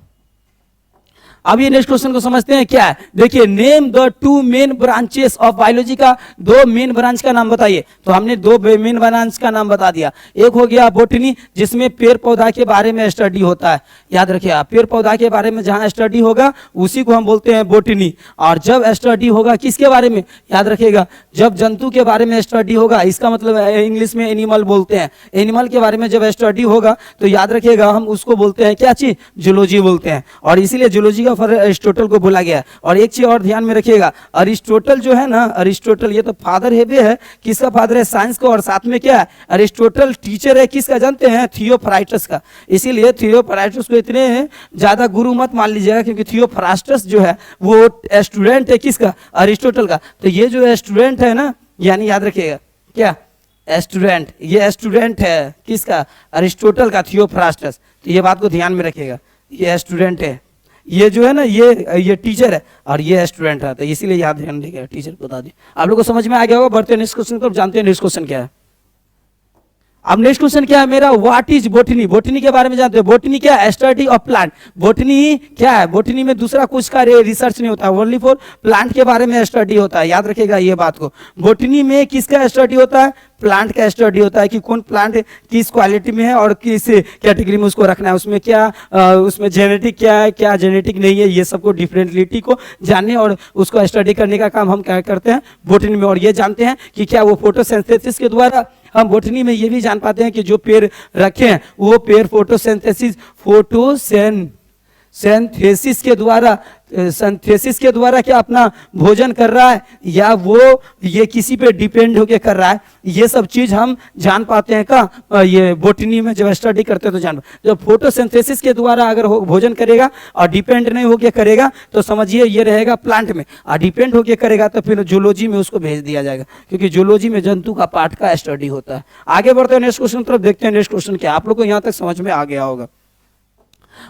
अब ये नेक्स्ट क्वेश्चन को समझते हैं क्या है। देखिए name the 2 main branches of biology का 2 मेन ब्रांच का नाम बताइए। तो हमने 2 मेन ब्रांच का नाम बता दिया। एक हो गया बोटनी, जिसमें पेड़ पौधा के बारे में स्टडी होता है। याद रखिए पेड़ पौधा के बारे में जहां स्टडी होगा उसी को हम बोलते हैं बोटनी। और जब स्टडी होगा किसके बारे में, याद रखिएगा जब जंतु के बारे में स्टडी होगा, इसका मतलब इंग्लिश में एनिमल बोलते हैं। एनिमल के बारे में जब स्टडी होगा तो याद रखिएगा हम उसको बोलते हैं क्या चीज, जूलॉजी बोलते हैं। और इसीलिए जूलॉजी अरिस्टोटल को बोला गया। और एक चीज और ध्यान में रखिएगा, अरिस्टोटल जो है ना, अरिस्टोटल ये तो फादर है किसका फादर है, साइंस का। और साथ में क्या है, अरिस्टोटल टीचर है किसका, जानते हैं, थियोफ्रास्टस का। इसीलिए थियोफ्रास्टस को इतने ज्यादा गुरु मत मान लीजिएगा, क्योंकि थियोफ्रास्टस जो है वो स्टूडेंट है किसका, अरिस्टोटल का। तो ये जो स्टूडेंट है ना, यानी याद रखिएगा क्या स्टूडेंट, ये स्टूडेंट है किसका, अरिस्टोटल का, थियोफ्रास्टस। तो ये बात को ध्यान में रखिएगा, ये स्टूडेंट है, ये जो है ना ये टीचर है और ये स्टूडेंट है। तो इसीलिए याद ध्यान रखिएगा, टीचर को बता दिए। आप लोग को समझ में आ गया होगा। बढ़ते हैं नेक्स्ट क्वेश्चन को, जानते हैं नेक्स्ट क्वेश्चन क्या है। अब नेक्स्ट क्वेश्चन क्या है मेरा, व्हाट इज बोटनी। बोटनी के बारे में जानते हैं। बोटनी क्या है, स्टडी ऑफ प्लांट। बोटनी क्या है, बोटनी में दूसरा कुछ का रिसर्च नहीं होता, ओनली फॉर प्लांट के बारे में स्टडी होता है। याद रखिएगा ये बात को। बोटनी में किसका स्टडी होता है, प्लांट का स्टडी होता है कि कौन प्लांट किस क्वालिटी में है और किस कैटेगरी में उसको रखना है, उसमें क्या उसमें जेनेटिक क्या है, क्या जेनेटिक नहीं है, ये सबको डिफरेंटलिटी को जानने और उसको स्टडी करने का काम हम क्या करते हैं, बोटनी में। और ये जानते हैं कि क्या वो फोटोसिंथेसिस के द्वारा, हम बोटनी में ये भी जान पाते हैं कि जो पेड़ रखे हैं वो पेड़ सिंथेसिस के द्वारा क्या अपना भोजन कर रहा है, या वो ये किसी पे डिपेंड होके कर रहा है। ये सब चीज हम जान पाते हैं का ये बोटनी में जब स्टडी करते हैं तो जान। जब फोटोसिंथेसिस के द्वारा अगर भोजन करेगा और डिपेंड नहीं होके करेगा तो समझिए ये रहेगा प्लांट में, और डिपेंड होके करेगा तो फिर जूलॉजी में उसको भेज दिया जाएगा, क्योंकि जूलॉजी में जंतु का पार्ट का स्टडी होता है। आगे बढ़ते हैं नेक्स्ट क्वेश्चन तरफ, देखते हैं नेक्स्ट क्वेश्चन क्या। आप लोग को यहाँ तक समझ में आ गया होगा।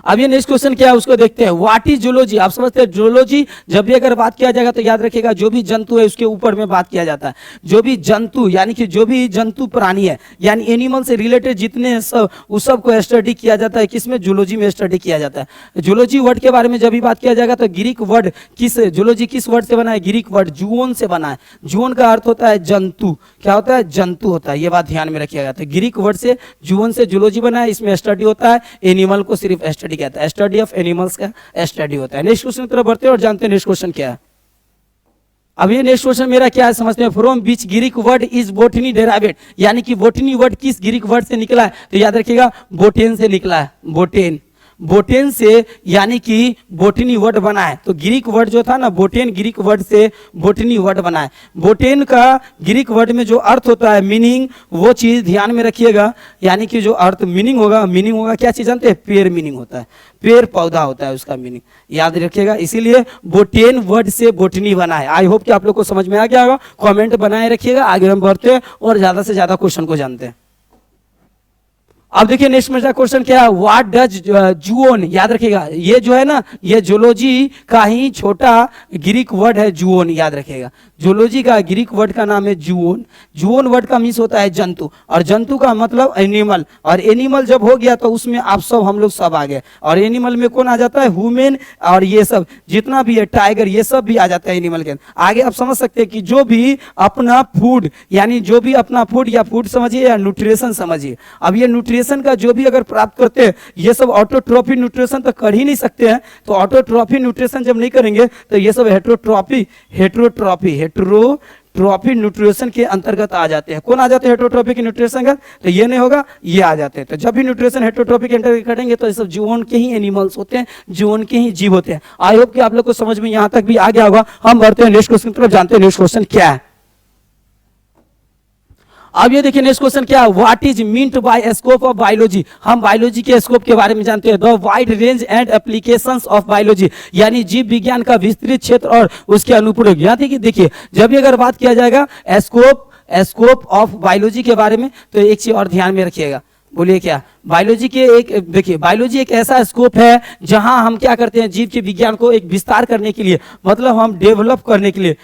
अब ये नेक्स्ट क्वेश्चन क्या है उसको देखते हैं। What is zoology. आप समझते हैं जूलॉजी जब भी अगर बात किया जाएगा तो याद रखिएगा जो भी जंतु है उसके ऊपर में बात किया जाता है। जो भी जंतु यानी कि जो भी जंतु प्राणी है, यानी एनिमल से रिलेटेड जितने सब उस सब को स्टडी किया जाता है, किसमें, जूलॉजी में स्टडी किया जाता है। जूलॉजी वर्ड के बारे में जब भी बात किया जाएगा तो ग्रीक वर्ड जूलॉजी किस वर्ड से बना है, ग्रीक वर्ड जूओन से बना है। जूओन का अर्थ होता है जंतु, क्या होता है, जंतु होता है। ये बात ध्यान में रखिएगा। तो ग्रीक वर्ड से जूओन से जूलॉजी बना है, इसमें स्टडी होता है एनिमल को सिर्फ स्टडी कहता है, स्टडी ऑफ एनिमल्स का स्टडी होता है। नेक्स्ट क्वेश्चन की तरफ बढ़ते हैं और जानते हैं नेक्स्ट क्वेश्चन क्या है। अब ये नेक्स्ट क्वेश्चन मेरा क्या है समझते हैं। From which Greek word is botany derived, यानी कि बोटनी वर्ड किस ग्रीक वर्ड से निकला है, तो याद रखिएगा बोटेन से निकला है। बोटेन से यानी कि बोटनी वर्ड बना है। तो ग्रीक वर्ड जो था ना बोटेन, ग्रीक वर्ड से बोटनी वर्ड बना है। बोटेन का ग्रीक वर्ड में जो अर्थ होता है, मीनिंग, वो चीज ध्यान में रखिएगा। यानी कि जो अर्थ मीनिंग होगा क्या चीज जानते हैं, पेड़ मीनिंग होता है, पेड़ पौधा होता है उसका मीनिंग, याद रखिएगा। इसीलिए बोटेन वर्ड से बोटनी बना है। आई होप कि आप लोग को समझ में आ गया होगा। कमेंट बनाए रखिएगा। आगे हम बढ़ते हैं और ज्यादा से ज्यादा क्वेश्चन को जानते हैं। अब देखिए नेक्स्ट मेरा क्वेश्चन क्या है, व्हाट डज जूओन। याद रखिएगा ये जो है ना, ये जूलॉजी का ही छोटा ग्रीक वर्ड है जूओन, याद रखिएगा। जूलॉजी का ग्रीक वर्ड का नाम है जूओन। जूओन वर्ड का मीन्स होता है जंतु, और जंतु का मतलब एनिमल, और एनिमल जब हो गया तो उसमें आप सब हम लोग सब आ गए। और एनिमल में कौन आ जाता है? ह्यूमन, और ये सब जितना भी है टाइगर, ये सब भी आ जाता है एनिमल के अंदर। आगे आप समझ सकते हैं कि जो भी अपना फूड, यानी जो भी अपना फूड, या फूड समझिए या न्यूट्रिशन समझिए, अब ये न्यूट्रिशन का जो भी अगर प्राप्त करते हैं, ये सब ऑटोट्रॉफी न्यूट्रिशन तो कर ही नहीं सकते हैं। तो ऑटोट्रॉफी न्यूट्रिशन जब नहीं करेंगे तो ये सब हेट्रोट्रॉफी न्यूट्रिशन के अंतर्गत आ जाते हैं। कौन आ जाते हैं हेट्रोट्रॉफी के न्यूट्रिशन का? तो ये नहीं होगा, ये आ जाते हैं। तो जब भी न्यूट्रिशन हेट्रोट्रॉफी के अंतर्गत करेंगे तो ये सब जीवन के ही एनिमल्स होते हैं, जीवन के ही जीव होते हैं। आई होप कि आप लोग को समझ में यहाँ तक भी आ गया होगा। हम बढ़ते हैं नेक्स्ट क्वेश्चन की तरफ, जानते हैं नेक्स्ट क्वेश्चन क्या है। अब ये देखिए नेक्स्ट क्वेश्चन क्या है, what is meant by scope of biology. हम बायोलॉजी के स्कोप के बारे में जानते हैं। The wide range and applications of biology, यानी जीव विज्ञान का विस्तृत क्षेत्र और उसके अनुप्रयोग। यहाँ देखिए जब भी अगर बात किया जाएगा स्कोप ऑफ बायोलॉजी के बारे में, तो एक चीज और ध्यान में रखिएगा। बोलिए क्या? बायोलॉजी के एक, देखिए बायोलॉजी एक ऐसा स्कोप है जहां हम क्या करते हैं, जीव के विज्ञान को एक विस्तार करने के लिए, मतलब हम डेवलप करने के लिए,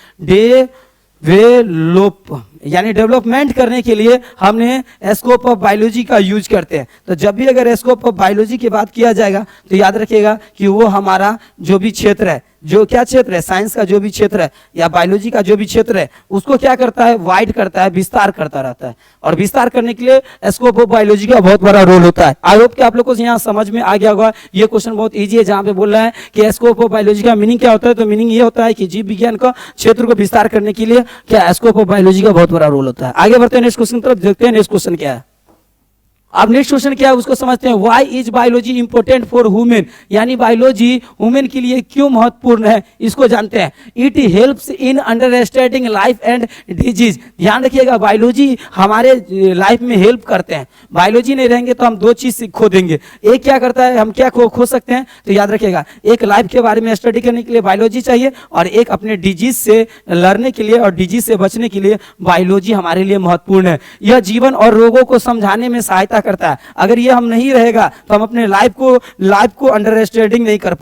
यानी डेवलपमेंट करने के लिए हमने स्कोप ऑफ बायोलॉजी का यूज करते हैं। तो जब भी अगर स्कोप ऑफ बायोलॉजी की बात किया जाएगा तो याद रखिएगा कि वो हमारा जो भी क्षेत्र है, जो क्या क्षेत्र है, साइंस का जो भी क्षेत्र है या बायोलॉजी का जो भी क्षेत्र है, उसको क्या करता है, वाइड करता है, विस्तार करता रहता है। और विस्तार करने के लिए स्कोप ऑफ बायोलॉजी का बहुत बड़ा रोल होता है। आई होप कि आप लोग को यहाँ समझ में आ गया होगा। ये क्वेश्चन बहुत ईजी है, जहाँ पे बोल रहा है कि स्कोप ऑफ बायोलॉजी का मीनिंग क्या होता है। तो मीनिंग ये होता है कि जीव विज्ञान का क्षेत्र को विस्तार करने के लिए क्या स्कोप ऑफ बायोलॉजी का बहुत बड़ा रोल होता है। आगे बढ़ते हैं नेक्स्ट क्वेश्चन की तरफ, देखते हैं नेक्स्ट क्वेश्चन क्या है। अब नेक्स्ट क्वेश्चन क्या है उसको समझते हैं। Why is biology important for human, यानी बायोलॉजी ह्यूमन के लिए क्यों महत्वपूर्ण है, इसको जानते हैं। It helps in understanding life and disease. ध्यान रखिएगा, बायोलॉजी हमारे लाइफ में हेल्प करते हैं। बायोलॉजी नहीं रहेंगे तो हम दो चीज खो देंगे। एक क्या करता है, हम क्या खो सकते हैं, तो याद रखिएगा, एक लाइफ के बारे में स्टडी करने के लिए बायोलॉजी चाहिए, और एक अपने डिजीज से लड़ने के लिए और डिजीज से बचने के लिए बायोलॉजी हमारे लिए महत्वपूर्ण है। यह जीवन और रोगों को समझाने में सहायता करता है। अगर ये हम नहीं रहेगा तो हम अपने लाइफ को अंडरस्टैंडिंग नहीं कर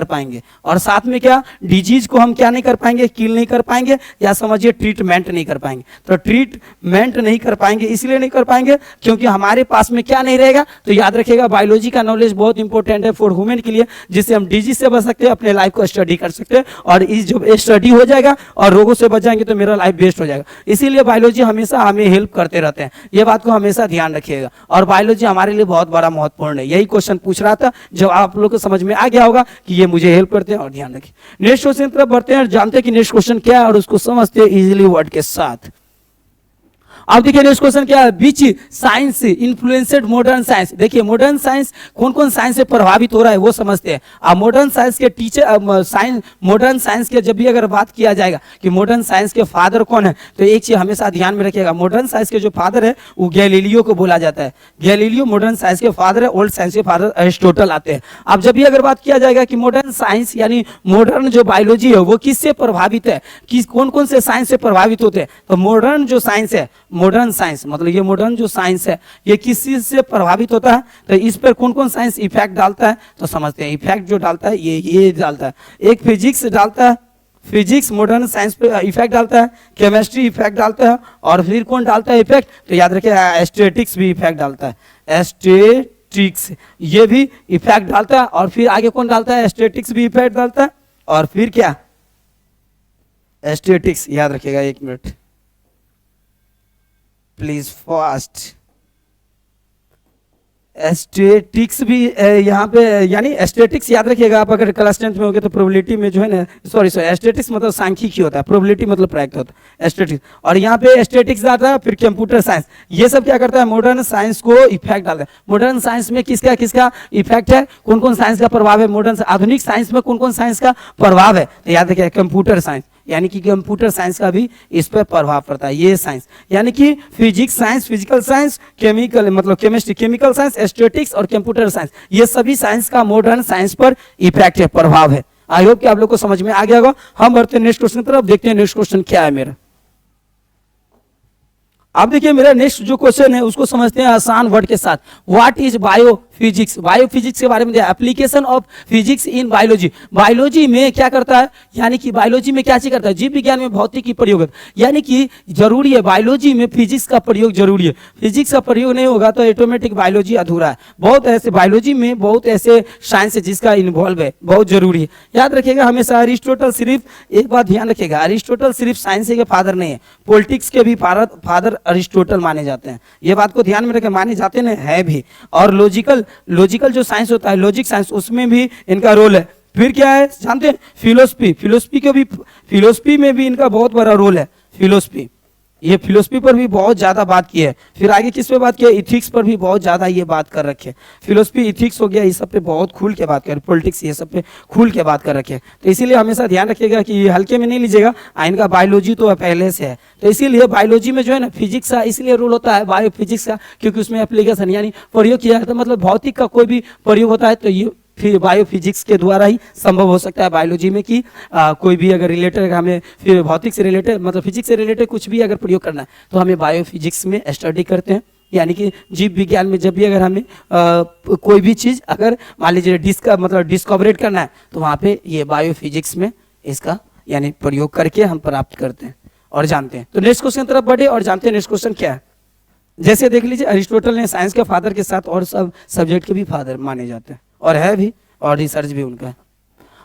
पाएंगे, और साथ में क्या, डिजीज को हम क्या नहीं कर पाएंगे, किल नहीं कर पाएंगे, या समझिए ट्रीटमेंट नहीं कर पाएंगे। तो ट्रीटमेंट नहीं कर पाएंगे, इसलिए नहीं कर पाएंगे क्योंकि हमारे पास में क्या नहीं रहेगा। तो याद रखिएगा, बायोलॉजी का नॉलेज बहुत इंपॉर्टेंट है फॉर ह्यूमन के लिए, जिससे हम डिजीज से बच सकते हैं, अपने लाइफ को स्टडी कर सकते हैं, और इस जब स्टडी हो जाएगा और रोगों से बच जाएंगे तो मेरा लाइफ बेस्ट हो जाएगा। इसीलिए बायोलॉजी हमेशा हमें हेल्प करते रहते हैं। ये बात को हमेशा ध्यान रखिएगा, और बायोलॉजी हमारे लिए बहुत बड़ा महत्वपूर्ण है। यही क्वेश्चन पूछ रहा था, जब आप लोग को समझ में आ गया होगा कि ये मुझे हेल्प करते हैं, और ध्यान रखिए। नेक्स्ट क्वेश्चन की तरफ बढ़ते हैं, जानते हैं कि नेक्स्ट क्वेश्चन क्या है, और उसको समझते हैं इजीली वर्ड के साथ। अब देखिए नेक्स्ट क्वेश्चन क्या है, बीच साइंस इन्फ्लुएंसेड मॉडर्न साइंस। देखिए मॉडर्न साइंस कौन कौन साइंस से प्रभावित हो रहा है वो समझते हैं। अब मॉडर्न साइंस के मॉडर्न साइंस के जब भी अगर बात किया जाएगा कि मॉडर्न साइंस के फादर कौन है, तो एक चीज हमेशा ध्यान में रखिएगा, मॉडर्न साइंस के जो फादर है वो गैलीलियो को बोला जाता है। गैलीलियो मॉडर्न साइंस के फादर है, ओल्ड साइंस के फादर एरिस्टोटल आते हैं। अब जब भी अगर बात किया जाएगा कि मॉडर्न साइंस यानी मॉडर्न जो बायोलॉजी है वो किससे प्रभावित है, किस कौन कौन से साइंस से प्रभावित होते हैं, तो मॉडर्न जो साइंस है, मॉडर्न साइंस मतलब ये मॉडर्न जो साइंस है ये किस चीज से प्रभावित होता है, तो इस पर कौन कौन साइंस इफेक्ट डालता है, तो समझते हैं। इफेक्ट जो डालता है ये डालता है, एक फिजिक्स डालता है, फिजिक्स मॉडर्न साइंस पे इफेक्ट डालता है, केमिस्ट्री इफेक्ट डालता है, और फिर कौन डालता है इफेक्ट, तो याद रखिए एस्थेटिक्स भी इफेक्ट डालता है, एस्थेटिक्स ये भी इफेक्ट डालता है, और फिर आगे कौन डालता है, एस्थेटिक्स भी इफेक्ट डालता है, और फिर क्या, एस्थेटिक्स याद रखिएगा, एक मिनट प्लीज फास्ट। एस्थेटिक्स भी यहाँ पे, यानी एस्थेटिक्स याद रखिएगा, आप अगर क्लास 10th में होगे तो प्रोबेबिलिटी में जो है ना, सॉरी एस्थेटिक्स मतलब सांख्यिकी होता है, प्रोबेबिलिटी मतलब प्रैक्टिस होता है एस्थेटिक्स, और यहाँ पे एस्थेटिक्स आता है, फिर कंप्यूटर साइंस, ये सब क्या करता है, मॉडर्न साइंस को इफेक्ट डालता है। मॉडर्न साइंस में किसका किसका इफेक्ट है, कौन कौन साइंस का प्रभाव है, मॉडर्न आधुनिक साइंस में कौन कौन साइंस का प्रभाव है, तो याद रखिए कंप्यूटर साइंस, यानी कि कंप्यूटर साइंस का भी इस पर प्रभाव पड़ता है। ये साइंस यानी कि physics science, physical science, chemical मतलब केमिस्ट्री, केमिकल साइंस, एस्थेटिक्स और कंप्यूटर साइंस, ये सभी साइंस का मॉडर्न साइंस पर इफेक्ट है, प्रभाव है। आई होप कि आप लोग को समझ में आ गया होगा। हम बढ़ते हैं नेक्स्ट क्वेश्चन की तरफ, देखते हैं नेक्स्ट क्वेश्चन क्या है मेरा। अब देखिए मेरा नेक्स्ट जो क्वेश्चन है उसको समझते हैं आसान वर्ड के साथ। What is bio physics, biophysics के बारे में दिया, application of physics in biology. Biology में क्या करता है, यानी कि बायोलॉजी में क्या चीज करता है, जीव विज्ञान में भौतिक की प्रयोग, यानी कि जरूरी है बायोलॉजी में फिजिक्स का प्रयोग जरूरी है। फिजिक्स का प्रयोग नहीं होगा तो ऑटोमेटिक बायोलॉजी अधूरा है। बहुत ऐसे बायोलॉजी में बहुत ऐसे साइंस है जिसका इन्वॉल्व है, बहुत जरूरी है। याद रखिएगा हमेशा, अरिस्टोटल सिर्फ एक बात ध्यान रखिएगा, अरिस्टोटल सिर्फ साइंस के फादर नहीं है, पॉलिटिक्स के भी फादर अरिस्टोटल माने जाते हैं। ये बात को ध्यान में रखें, माने जाते हैं है भी। और लॉजिकल जो साइंस होता है, लॉजिक साइंस, उसमें भी इनका रोल है। फिर क्या है जानते हैं, फिलोसफी में भी इनका बहुत बड़ा रोल है। ये फिलोसफी पर भी बहुत ज्यादा बात की है। फिर आगे किस पे बात की है, इथिक्स पर भी बहुत ज्यादा ये बात कर रखे। फिलोसफी, इथिक्स हो गया, ये सब पे बहुत खुल के बात कर, पॉलिटिक्स ये सब पे खुल के बात कर रखे। तो इसीलिए हमेशा ध्यान रखिएगा कि ये हल्के में नहीं लीजिएगा, इनका बायोलॉजी तो पहले से है। तो इसीलिए बायोलॉजी में जो है ना फिजिक्स का इसलिए रोल होता है, बायोफिजिक्स का, क्योंकि उसमें एप्लीकेशन यानी प्रयोग किया जाता है। मतलब भौतिक का कोई भी प्रयोग होता है तो ये फिर बायोफिजिक्स के द्वारा ही संभव हो सकता है बायोलॉजी में कि कोई भी अगर रिलेटेड हमें फिर भौतिक से रिलेटेड मतलब फिजिक्स से रिलेटेड कुछ भी अगर प्रयोग करना है तो हमें बायोफिजिक्स में स्टडी करते हैं। यानी कि जीव विज्ञान में जब भी अगर हमें कोई भी चीज़ अगर मान लीजिए डिस्कवरेट करना है तो वहाँ पे ये बायोफिजिक्स में इसका यानी प्रयोग करके हम प्राप्त करते हैं और जानते हैं। तो नेक्स्ट क्वेश्चन तरफ बढ़े और जानते हैं नेक्स्ट क्वेश्चन क्या है। जैसे देख लीजिए, अरिस्टोटल ने साइंस के फादर के साथ और सब सब्जेक्ट के भी फादर माने जाते हैं और है भी, और रिसर्च भी उनका है।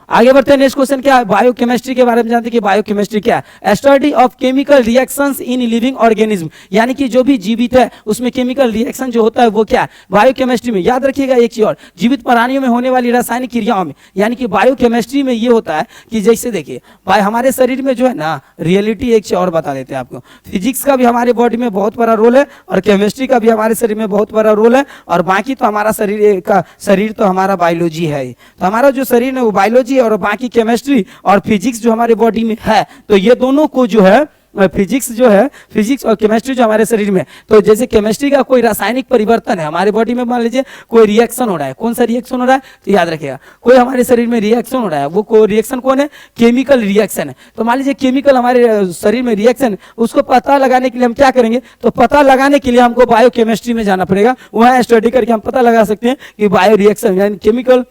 आगे बढ़ते हैं, नेक्स्ट क्वेश्चन क्या है, बायोकेमिस्ट्री के बारे में जानते हैं कि बायोकेमिस्ट्री क्या है। Study of chemical reactions in living organism, यानी कि जो भी जीवित है उसमें केमिकल रिएक्शन जो होता है वो क्या है बायोकेमिस्ट्री में। याद रखिएगा एक चीज और, जीवित प्राणियों में होने वाली रासायनिक क्रियाओं में, यानी कि बायोकेमिस्ट्री में ये होता है कि जैसे देखिए हमारे शरीर में जो है ना, रियलिटी एक चीज और बता देते हैं आपको, फिजिक्स का भी हमारे बॉडी में बहुत बड़ा रोल है और केमिस्ट्री का भी हमारे शरीर में बहुत बड़ा रोल है, और बाकी तो हमारा शरीर तो हमारा बायोलॉजी है। तो हमारा जो शरीर है वो बायोलॉजी और बाकी केमिस्ट्री और फिजिक्स जो हमारे बॉडी में है, तो ये दोनों को जो है फिजिक्स और केमिस्ट्री जो हमारे शरीर में, तो जैसे केमिस्ट्री का कोई रासायनिक परिवर्तन है हमारे बॉडी में, मान लीजिए कोई रिएक्शन हो रहा है, कौन सा रिएक्शन हो रहा है, तो याद रखिएगा कोई हमारे शरीर में रिएक्शन हो रहा है, वो कोई रिएक्शन कौन है, केमिकल रिएक्शन है। तो मान लीजिए केमिकल हमारे शरीर में रिएक्शन, उसको पता लगाने के लिए हम क्या करेंगे, तो पता लगाने के लिए हमको बायोकेमिस्ट्री में जाना पड़ेगा, वहाँ स्टडी करके हम पता लगा सकते हैं कि बायो रिएक्शन यानी केमिकल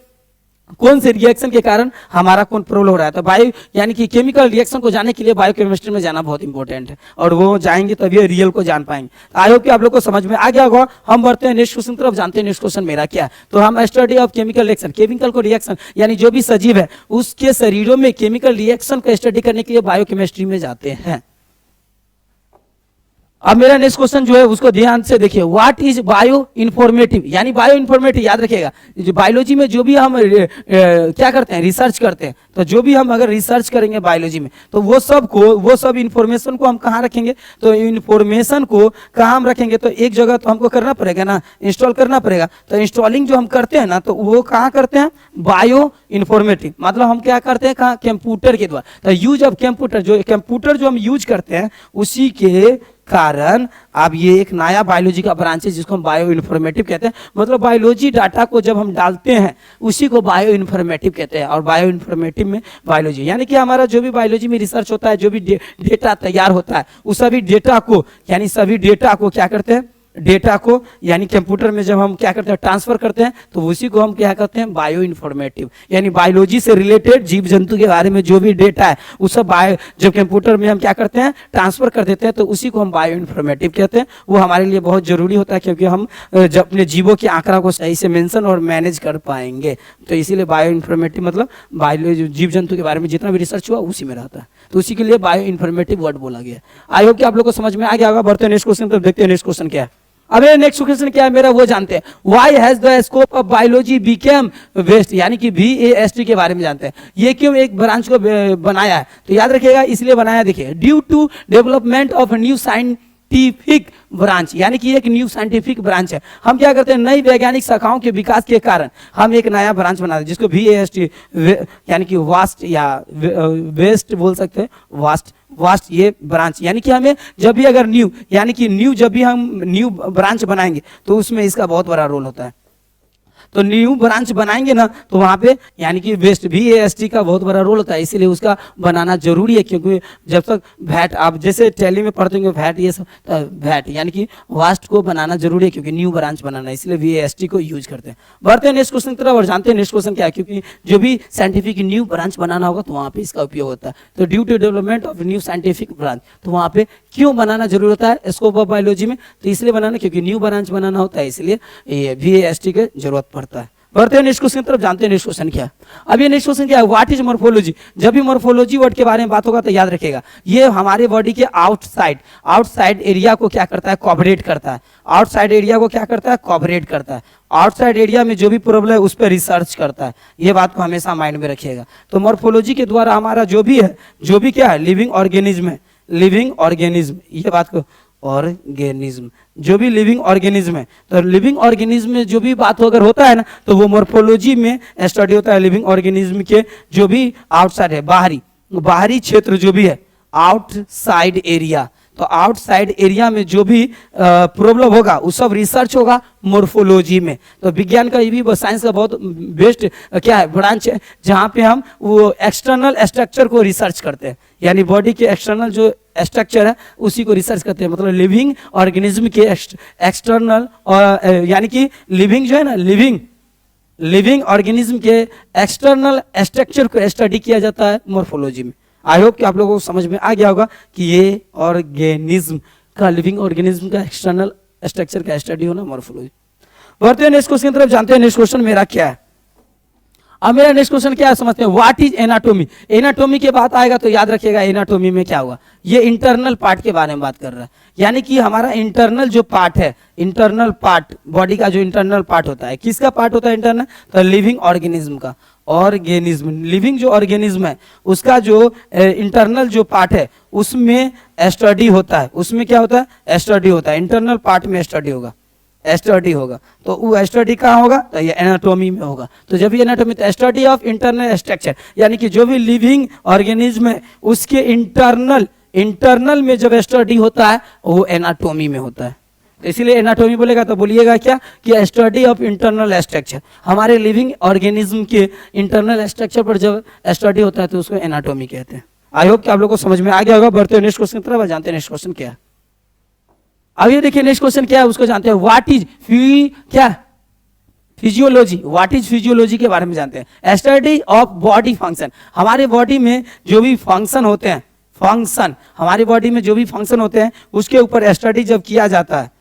कौन से रिएक्शन के कारण हमारा कौन प्रॉब्लम हो रहा है। तो बायो यानी कि केमिकल रिएक्शन को जानने के लिए बायोकेमिस्ट्री में जाना बहुत इंपॉर्टेंट है, और वो जाएंगे तभी रियल को जान पाएंगे। आई होप कि आप लोग को समझ में आ गया होगा। हम बढ़ते हैं नेक्स्ट क्वेश्चन तरफ, जानते हैं नेक्स्ट क्वेश्चन मेरा क्या है। तो हम study of chemical reaction, chemical को रिएक्शन यानी जो भी सजीव है उसके शरीरों में केमिकल रिएक्शन का स्टडी करने के लिए बायोकेमिस्ट्री में जाते हैं। अब मेरा नेक्स्ट क्वेश्चन जो है उसको ध्यान से देखिए, व्हाट इज बायो इन्फॉर्मेटिव, यानी बायो इन्फॉर्मेटिव याद रखिएगा, जो बायोलॉजी में जो भी हम क्या करते हैं, रिसर्च करते हैं, तो जो भी हम अगर रिसर्च करेंगे बायोलॉजी में तो वो सब इन्फॉर्मेशन को हम कहाँ रखेंगे, तो इन्फॉर्मेशन को कहाँ हम रखेंगे, तो एक जगह तो हमको करना पड़ेगा ना, इंस्टॉल करना पड़ेगा। तो इंस्टॉलिंग जो हम करते हैं ना, तो वो कहाँ करते हैं, बायो इन्फॉर्मेटिव, मतलब हम क्या करते हैं, कहाँ, कंप्यूटर के द्वारा। तो यूज ऑफ कंप्यूटर जो हम यूज करते हैं उसी के कारण अब ये एक नया बायोलॉजी का ब्रांच है जिसको हम बायो इन्फॉर्मेटिव कहते हैं। मतलब बायोलॉजी डाटा को जब हम डालते हैं उसी को बायो इन्फॉर्मेटिव कहते हैं, और बायो इन्फॉर्मेटिव में बायोलॉजी यानी कि हमारा जो भी बायोलॉजी में रिसर्च होता है, जो भी डेटा तैयार होता है, उस सभी डेटा को क्या करते हैं, डेटा को यानी कंप्यूटर में जब हम क्या करते हैं, ट्रांसफर करते हैं, तो उसी को हम क्या करते हैं, बायो इन्फॉर्मेटिव, यानी बायोलॉजी से रिलेटेड जीव जंतु के बारे में जो भी डेटा है उस सब जब कंप्यूटर में हम क्या करते हैं, ट्रांसफर कर देते हैं, तो उसी को हम बायो इन्फॉर्मेटिव कहते हैं। वो हमारे लिए बहुत जरूरी होता है क्योंकि हम जब अपने जीवों के आंकड़ा को सही से मेंशन और मैनेज कर पाएंगे। तो इसीलिए बायो इन्फॉर्मेटिव मतलब बायोलॉजी जीव जंतु के बारे में जितना भी रिसर्च हुआ उसी में रहता है, तो उसी के लिए बायो इन्फॉर्मेटिव वर्ड बोला गया। आई होप कि आप लोग को समझ में आ गया होगा। बढ़ते हैं नेक्स्ट क्वेश्चन पर, देखते हैं नेक्स्ट क्वेश्चन क्या है। अब नेक्स्ट क्वेश्चन क्या है मेरा, वो जानते हैं। Why has the scope of biology became vast, यानी कि VAST के बारे में जानते हैं। ये क्यों एक ब्रांच को बनाया है, तो याद रखिएगा इसलिए बनाया, देखिए due to development of new scientific branch, यानी कि एक न्यू साइंटिफिक ब्रांच है। हम क्या करते हैं, नई वैज्ञानिक शाखाओं के विकास के कारण हम एक नया ब्रांच बनाते हैं जिसको VAST यानी कि वास्ट या वेस्ट बोल सकते हैं, वास्ट ये ब्रांच, यानी कि हमें जब भी अगर जब भी हम न्यू ब्रांच बनाएंगे तो उसमें इसका बहुत बड़ा रोल होता है। तो न्यू ब्रांच बनाएंगे ना तो वहाँ पे यानी कि वेस्ट VAST का बहुत बड़ा रोल होता है, इसीलिए उसका बनाना जरूरी है। क्योंकि जब तक वैट आप जैसे टैली में पढ़ते होंगे वैट ये सब, वैट यानी कि वास्ट को बनाना जरूरी है क्योंकि न्यू ब्रांच बनाना है, इसलिए VAST को यूज करते हैं। बढ़ते हैं नेक्स्ट क्वेश्चन की तरफ और जानते हैं नेक्स्ट क्वेश्चन क्या है। क्योंकि जो भी साइंटिफिक न्यू ब्रांच बनाना होगा तो वहाँ पे इसका उपयोग होता है। तो due to development of new scientific branch, तो वहाँ पे क्यों बनाना जरूरी होता है स्कोप ऑफ बायोलॉजी में, तो इसलिए बनाना क्योंकि न्यू ब्रांच बनाना होता है, इसलिए ये VAST की जरूरत पड़ता है। बढ़ते हैं नेक्स्ट क्वेश्चन की तरफ, जानते हैं नेक्स्ट क्वेश्चन क्या है। अब ये नेक्स्ट क्वेश्चन क्या है, व्हाट इज मॉर्फोलॉजी। जब भी मॉर्फोलॉजी वर्ड के बारे में बात होगा तो याद रखिएगा ये हमारे बॉडी के आउटसाइड एरिया को क्या करता है, कॉपरेट करता है। आउटसाइड एरिया को क्या करता है, कॉपरेट करता है। आउटसाइड एरिया में जो भी प्रॉब्लम है उस पर रिसर्च करता है, ये बात को हमेशा माइंड में रखिएगा। तो मॉर्फोलॉजी के द्वारा हमारा जो भी है, जो भी क्या है, लिविंग ऑर्गेनिज्म है, लिविंग ऑर्गेनिज्म, ये बात को ऑर्गेनिज्म, जो भी लिविंग ऑर्गेनिज्म है, तो लिविंग ऑर्गेनिज्म में जो भी बात अगर होता है ना तो वो मॉर्फोलॉजी में स्टडी होता है। लिविंग ऑर्गेनिज्म के जो भी आउटसाइड है, बाहरी क्षेत्र जो भी है, आउटसाइड एरिया, तो आउटसाइड एरिया में जो भी प्रॉब्लम होगा वो सब रिसर्च होगा मॉर्फोलॉजी में। तो विज्ञान का ये भी साइंस का बहुत बेस्ट क्या है, ब्रांच है, जहाँ पे हम वो एक्सटर्नल स्ट्रक्चर को रिसर्च करते हैं, यानी बॉडी के एक्सटर्नल जो स्ट्रक्चर है उसी को रिसर्च करते हैं। मतलब लिविंग ऑर्गेनिज्म के एक्सटर्नल और यानी कि लिविंग जो है ना, लिविंग ऑर्गेनिज्म के एक्सटर्नल स्ट्रक्चर को स्टडी किया जाता है मॉर्फोलॉजी में। आई होप कि आप लोगों को समझ में आ गया होगा कि ये ऑर्गेनिज्म का, लिविंग ऑर्गेनिज्म का एक्सटर्नल स्ट्रक्चर का स्टडी होना मॉर्फोलॉजी। बढ़ते हैं नेक्स्ट क्वेश्चन की तरफ, जानते हैं नेक्स्ट क्वेश्चन मेरा क्या है। अब मेरा नेक्स्ट क्वेश्चन क्या है समझते हैं, व्हाट इज एनाटोमी। एनाटोमी के बात आएगा तो याद रखिएगा एनाटोमी में क्या हुआ, ये इंटरनल पार्ट के बारे में बात कर रहा है, यानी कि हमारा इंटरनल जो पार्ट है, इंटरनल पार्ट बॉडी का जो इंटरनल पार्ट होता है, किसका पार्ट होता है इंटरनल, तो लिविंग ऑर्गेनिज्म का। ऑर्गेनिज्म, लिविंग जो ऑर्गेनिज्म है उसका जो इंटरनल जो पार्ट है उसमें स्टडी होता है, उसमें क्या होता है, स्टडी होता है, इंटरनल पार्ट में स्टडी होगा, स्टडी होगा। तो वो स्टडी कहाँ होगा, तो ये एनाटोमी में होगा। तो जब ये एनाटोमी, तो स्टडी ऑफ इंटरनल स्ट्रक्चर, यानी कि जो भी लिविंग ऑर्गेनिज्म है उसके इंटरनल में जब स्टडी होता है वो एनाटोमी में होता है। तो इसीलिए एनाटोमी बोलेगा तो बोलिएगा क्या कि स्टडी ऑफ इंटरनल स्ट्रक्चर, हमारे लिविंग ऑर्गेनिज्म के इंटरनल स्ट्रक्चर पर जब स्टडी होता है तो उसको एनाटोमी कहते हैं। आई होप कि आप लोग को समझ में आ गया होगा। बढ़ते हैं नेक्स्ट क्वेश्चन की तरफ, जानते हैं नेक्स्ट क्वेश्चन क्या है। अब ये देखिए नेक्स्ट क्वेश्चन क्या है, उसको जानते हैं, व्हाट इज क्या फिजियोलॉजी। व्हाट इज फिजियोलॉजी के बारे में जानते हैं, स्टडी ऑफ बॉडी फंक्शन। हमारे बॉडी में जो भी फंक्शन होते हैं, हमारी बॉडी में जो भी फंक्शन होते हैं उसके ऊपर स्टडी जब किया जाता है,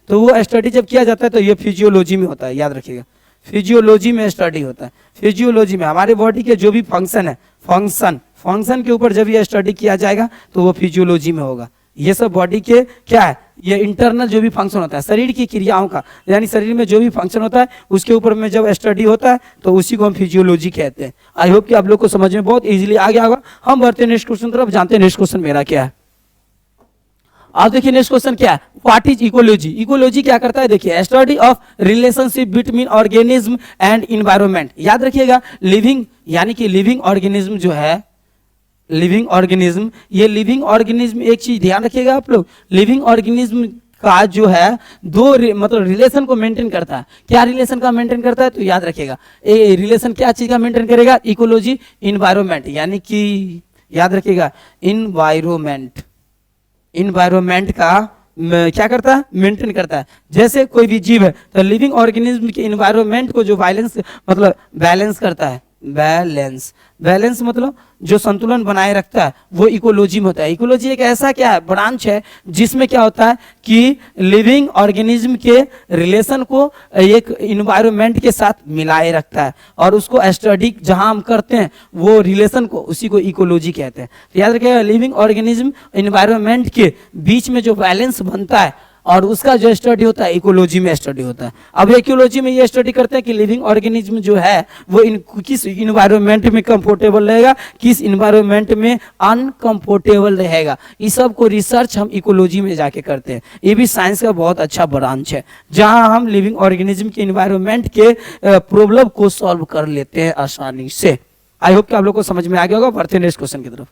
तो वो स्टडी जब किया जाता है तो ये फिजियोलॉजी में होता है, याद रखिएगा फिजियोलॉजी में स्टडी होता है। फिजियोलॉजी में हमारे बॉडी के जो भी फंक्शन है, फंक्शन के ऊपर जब ये स्टडी किया जाएगा तो वो फिजियोलॉजी में होगा। ये सब बॉडी के क्या है, ये इंटरनल जो भी फंक्शन होता है शरीर की क्रियाओं का, यानी शरीर में जो भी फंक्शन होता है उसके ऊपर में जब स्टडी होता है तो उसी को हम फिजियोलॉजी कहते हैं। आई होप कि आप लोग को समझ में बहुत इजीली आ गया होगा। हम बढ़ते हैं नेक्स्ट क्वेश्चन तरफ, जानते हैं नेक्स्ट क्वेश्चन मेरा क्या है। आप देखिए नेक्स्ट क्वेश्चन क्या है, व्हाट इज इकोलॉजी। इकोलॉजी क्या करता है, देखिए study of relationship between organism and environment. याद रखिएगा लिविंग, यानी कि लिविंग ऑर्गेनिज्म जो है, लिविंग ऑर्गेनिज्म, ये लिविंग ऑर्गेनिज्म एक चीज ध्यान रखिएगा आप लोग, लिविंग ऑर्गेनिज्म का जो है मतलब रिलेशन को मेंटेन करता है। क्या रिलेशन का मेंटेन करता है, तो याद रखिएगा ये रिलेशन क्या चीज का मेंटेन करेगा, इकोलॉजी, इन्वायरमेंट, यानी कि याद रखिएगा इन्वायरमेंट का क्या करता है, मेंटेन करता है। जैसे कोई भी जीव है तो लिविंग ऑर्गेनिज्म के इन्वायरमेंट को जो बैलेंस करता है, बैलेंस मतलब जो संतुलन बनाए रखता है वो इकोलॉजी में होता है। इकोलॉजी एक ऐसा क्या है, ब्रांच है जिसमें क्या होता है कि लिविंग ऑर्गेनिज्म के रिलेशन को एक इन्वायरमेंट के साथ मिलाए रखता है और उसको स्टडी जहां हम करते हैं वो रिलेशन को, उसी को इकोलॉजी कहते हैं। तो याद रखिएगा लिविंग ऑर्गेनिज्म इन्वायरमेंट के बीच में जो बैलेंस बनता है और उसका जो स्टडी होता है इकोलॉजी में स्टडी होता है। अब इकोलॉजी में ये स्टडी करते हैं कि लिविंग ऑर्गेनिज्म जो है वो किस इन्वायरमेंट में कंफर्टेबल रहेगा, किस इन्वायरमेंट में अनकंफर्टेबल रहेगा। इस सब को रिसर्च हम इकोलॉजी में जाके करते हैं। ये भी साइंस का बहुत अच्छा ब्रांच है जहां हम लिविंग ऑर्गेनिज्म के इन्वायरमेंट के प्रॉब्लम को सॉल्व कर लेते हैं आसानी से। आई होप कि आप लोग को समझ में आ गया होगा। बढ़ते हैं नेक्स्ट क्वेश्चन की तरफ।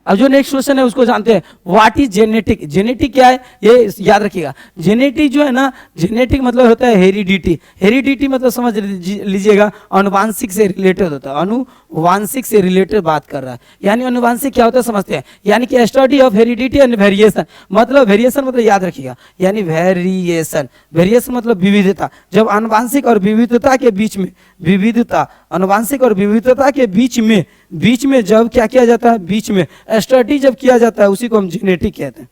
अब जो नेक्स्ट क्वेश्चन है उसको जानते हैं, व्हाट इज जेनेटिक। जेनेटिक क्या है ये याद रखिएगा। जेनेटिक जो है ना, जेनेटिक मतलब होता है हेरिडिटी। हेरिडिटी मतलब समझ लीजिएगा अनुवांशिक से रिलेटेड होता है, अनुवांशिक से रिलेटेड बात कर रहा है। यानी अनुवांशिक क्या होता है समझते हैं, यानी कि study of heredity and variation. मतलब वेरिएशन मतलब याद रखिएगा, यानी वेरिएशन, वेरिएशन मतलब विविधता। जब अनुवांशिक और विविधता के बीच में, विविधता अनुवांशिक और विविधता के बीच में जब क्या किया जाता है, बीच में स्टडी जब किया जाता है, उसी को हम जेनेटिक कहते हैं,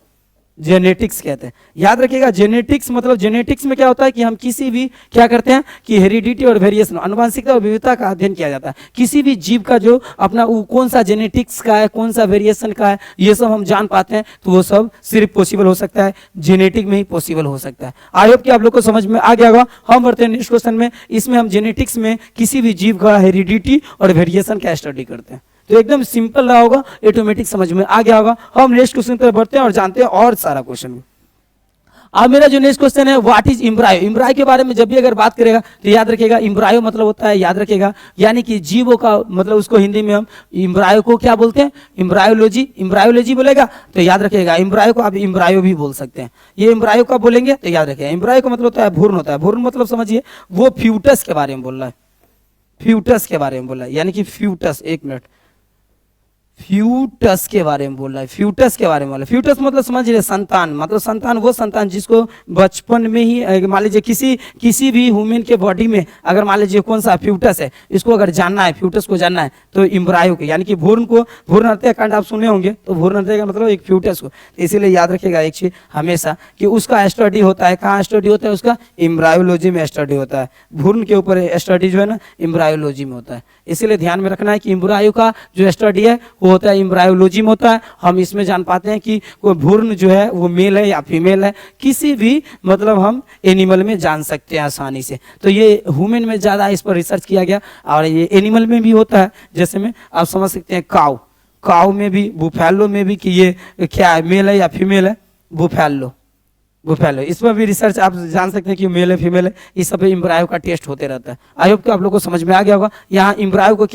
जेनेटिक्स कहते हैं। याद रखिएगा जेनेटिक्स मतलब, जेनेटिक्स में क्या होता है कि हम किसी भी क्या करते हैं कि हेरिडिटी और वेरिएशन अनुवांशिकता और विविधता का अध्ययन किया जाता है। किसी भी जीव का जो अपना वो कौन सा जेनेटिक्स का है, कौन सा वेरिएशन का है, ये सब हम जान पाते हैं, तो वो सब सिर्फ पॉसिबल हो सकता है जेनेटिक में ही पॉसिबल हो सकता है। आई होप कि आप लोग को समझ में आ गया होगा। हम बढ़ते हैं नेक्स्ट क्वेश्चन में। इसमें हम जेनेटिक्स में किसी भी जीव का हेरिडिटी और वेरिएशन का स्टडी करते हैं। तो एकदम सिंपल रहा होगा, ऑटोमेटिक समझ में आ गया होगा। हम नेक्स्ट क्वेश्चन तरफ बढ़ते हैं और जानते हैं और सारा क्वेश्चन। अब मेरा जो नेक्स्ट क्वेश्चन है, व्हाट इज इम्ब्रायो। इम्ब्रायो के बारे में जब भी अगर बात करेगा तो याद रखेगा इम्ब्रायो मतलब होता है, याद रखेगा, यानी कि जीवों का मतलब, उसको हिंदी में हम इम्ब्रायो को क्या बोलते हैं, इम्ब्रायोलॉजी। इम्ब्रायोलॉजी बोलेगा तो याद रखेगा इम्ब्रायो को आप इम्ब्रायो भी बोल सकते हैं। ये इम्ब्रायो का बोलेंगे तो याद रखेगा इम्ब्रायो का मतलब होता है भ्रूण होता है। भ्रूण मतलब समझिए वो फ्यूटस के बारे में बोल रहा है, फ्यूटस के बारे में बोल रहा है, यानी कि फ्यूटस, एक मिनट, फ्यूटस के बारे में बोल रहा है, फ्यूटस के बारे में बोल रहा है। फ्यूटस मतलब समझ रहे संतान, मतलब संतान वो संतान जिसको बचपन में ही मान लीजिए किसी भी ह्यूमन के बॉडी में अगर मान लीजिए कौन सा फ्यूटस है, इसको अगर जानना है, फ्यूटस को जानना है तो इम्ब्रायो के, यानी कि भ्रूण को, भ्रूण हत्याकांड आप सुने होंगे, तो भ्रूण हत्या का मतलब एक फ्यूटस को। तो इसीलिए याद रखिएगा एक चीज हमेशा कि उसका स्टडी होता है, कहाँ स्टडी होता है उसका, इम्ब्रायोलॉजी में स्टडी होता है। भ्रूण के ऊपर स्टडी जो है ना इम्ब्रायोलॉजी में होता है। इसीलिए ध्यान में रखना है कि इम्ब्रायो का जो स्टडी है वो होता है इम्ब्रायोलॉजी में होता है। हम इसमें जान पाते हैं कि कोई भ्रूण जो है वो मेल है या फीमेल है, किसी भी मतलब हम एनिमल में जान सकते हैं आसानी से। तो ये ह्यूमन में ज़्यादा इस पर रिसर्च किया गया, और ये एनिमल में भी होता है। जैसे में आप समझ सकते हैं काऊ, काऊ में भी, बुफैलो में भी कि ये क्या है, मेल है या फीमेल है, बुफैलो, बुफैलो, इसमें भी रिसर्च आप जान सकते हैं कि मेल है फीमेल है। इस सब पे इम्ब्रायो का टेस्ट होते रहता है। आई होप कि आप लोग को समझ में आ गया होगा। यहाँ इम्ब्रायो को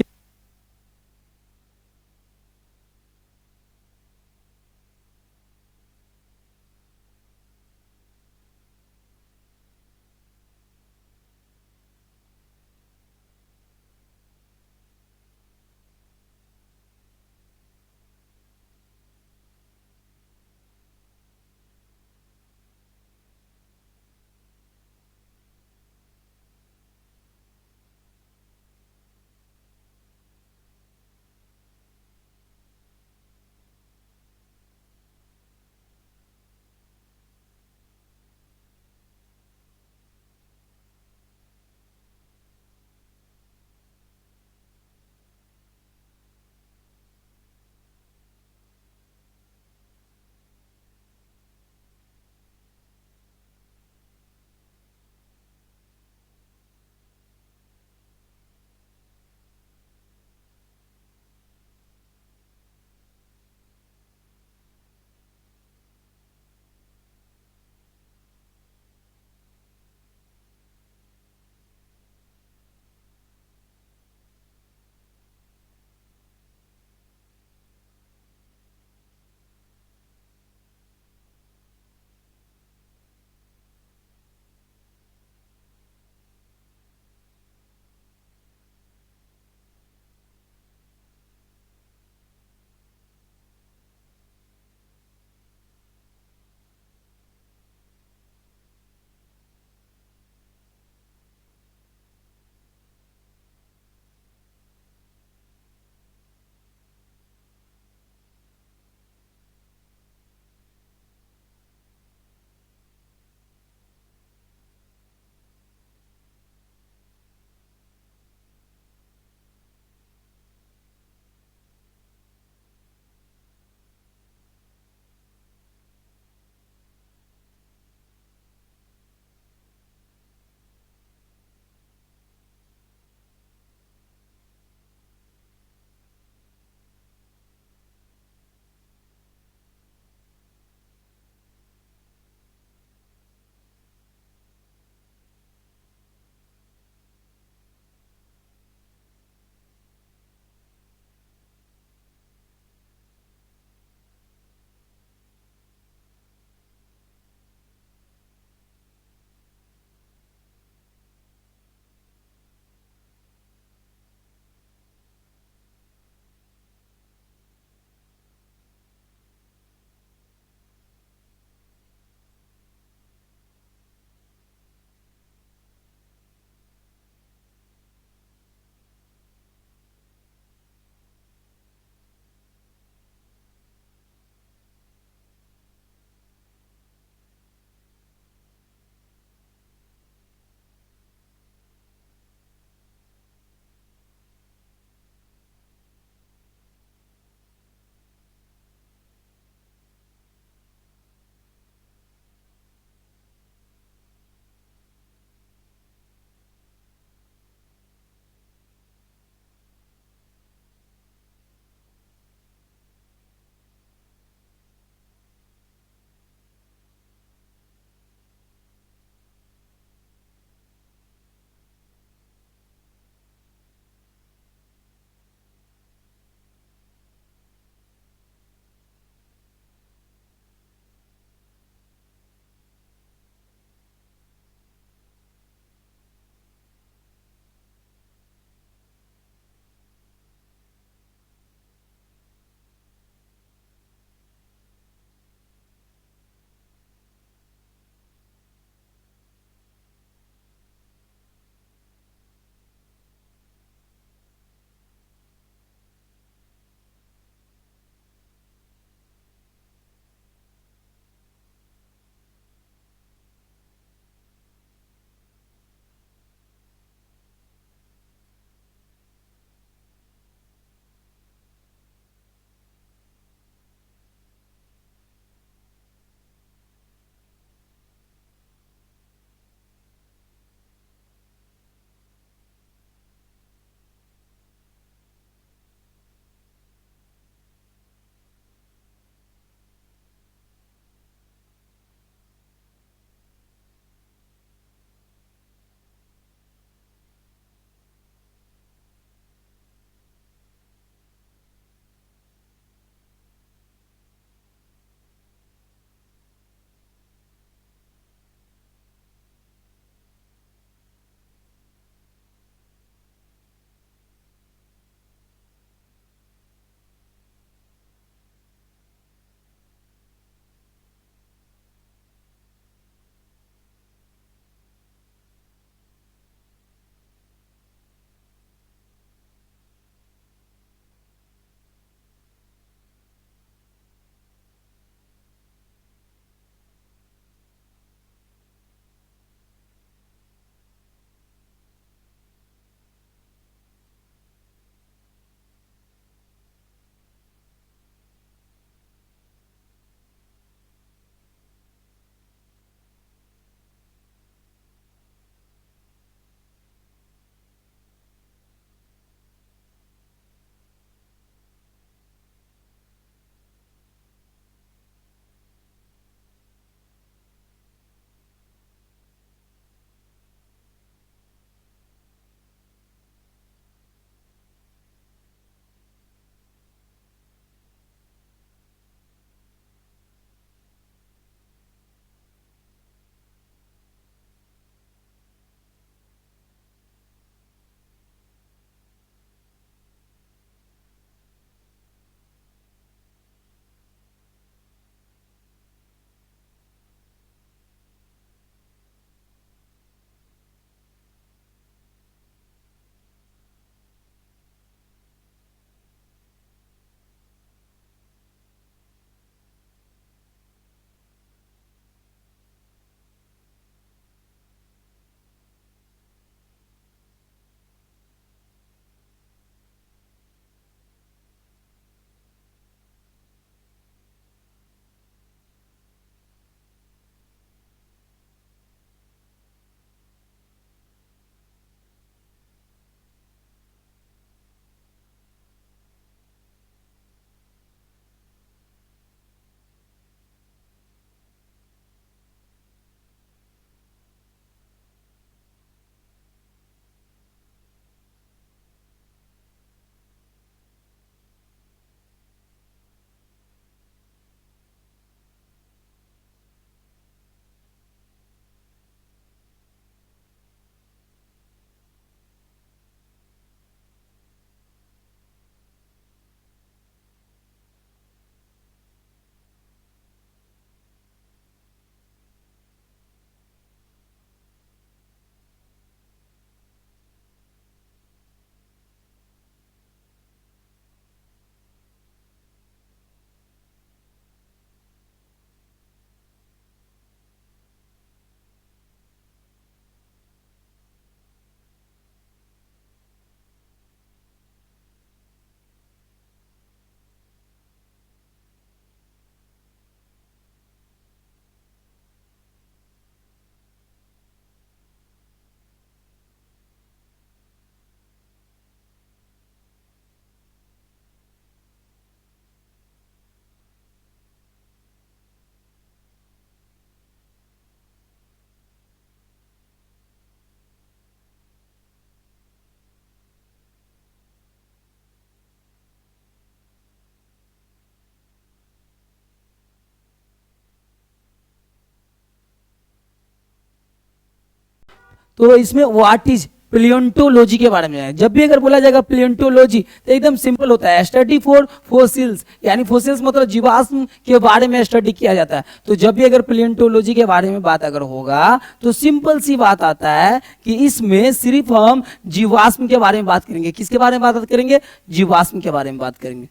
तो इसमें व्हाट इज प्लेंटोलॉजी के बारे में है। जब भी अगर बोला जाएगा प्लेंटोलॉजी तो एकदम सिंपल होता है, स्टडी फॉर फोसिल्स, यानी फोसिल्स मतलब जीवाश्म के बारे में स्टडी किया जाता है। तो जब भी अगर प्लेंटोलॉजी के बारे में बात अगर होगा तो सिंपल सी बात आता है कि इसमें सिर्फ हम जीवाश्म के बारे में बात करेंगे। किसके बारे में बात करेंगे? जीवाश्म के बारे में बात करेंगे।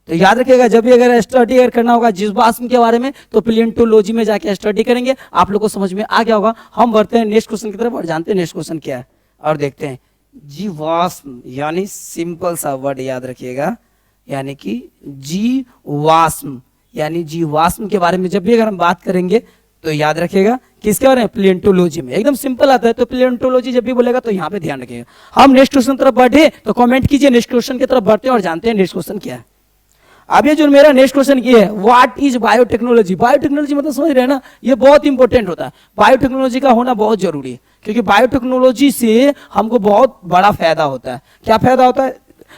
तो याद रखिएगा, जब भी अगर स्टडी अगर करना होगा जीवाश्म के बारे में तो प्लेंटोलॉजी में जाके स्टडी करेंगे। आप लोग को समझ में आ गया होगा। हम बढ़ते हैं नेक्स्ट क्वेश्चन की तरफ और जानते हैं नेक्स्ट क्वेश्चन क्या है और देखते हैं। जीवाश्म यानी सिंपल सा वर्ड याद रखिएगा, यानी कि जीवाश्म, यानी जीवाश्म के बारे में जब भी अगर हम बात करेंगे तो याद रखिएगा किसके बारे में? प्लेंटोलॉजी में। एकदम सिंपल आता है, तो प्लेंटोलॉजी जब भी बोलेगा तो यहाँ पे ध्यान रखिएगा। हम नेक्स्ट क्वेश्चन तरफ बढ़े तो कमेंट कीजिए, नेक्स्ट क्वेश्चन की तरफ बढ़ते हैं और जानते हैं नेक्स्ट क्वेश्चन क्या है। अब ये जो मेरा नेक्स्ट क्वेश्चन ये है, व्हाट इज बायोटेक्नोलॉजी। बायोटेक्नोलॉजी मतलब समझ रहे हैं ना, ये बहुत इंपॉर्टेंट होता है। बायोटेक्नोलॉजी का होना बहुत जरूरी है, क्योंकि बायोटेक्नोलॉजी से हमको बहुत बड़ा फायदा होता है। क्या फायदा होता है?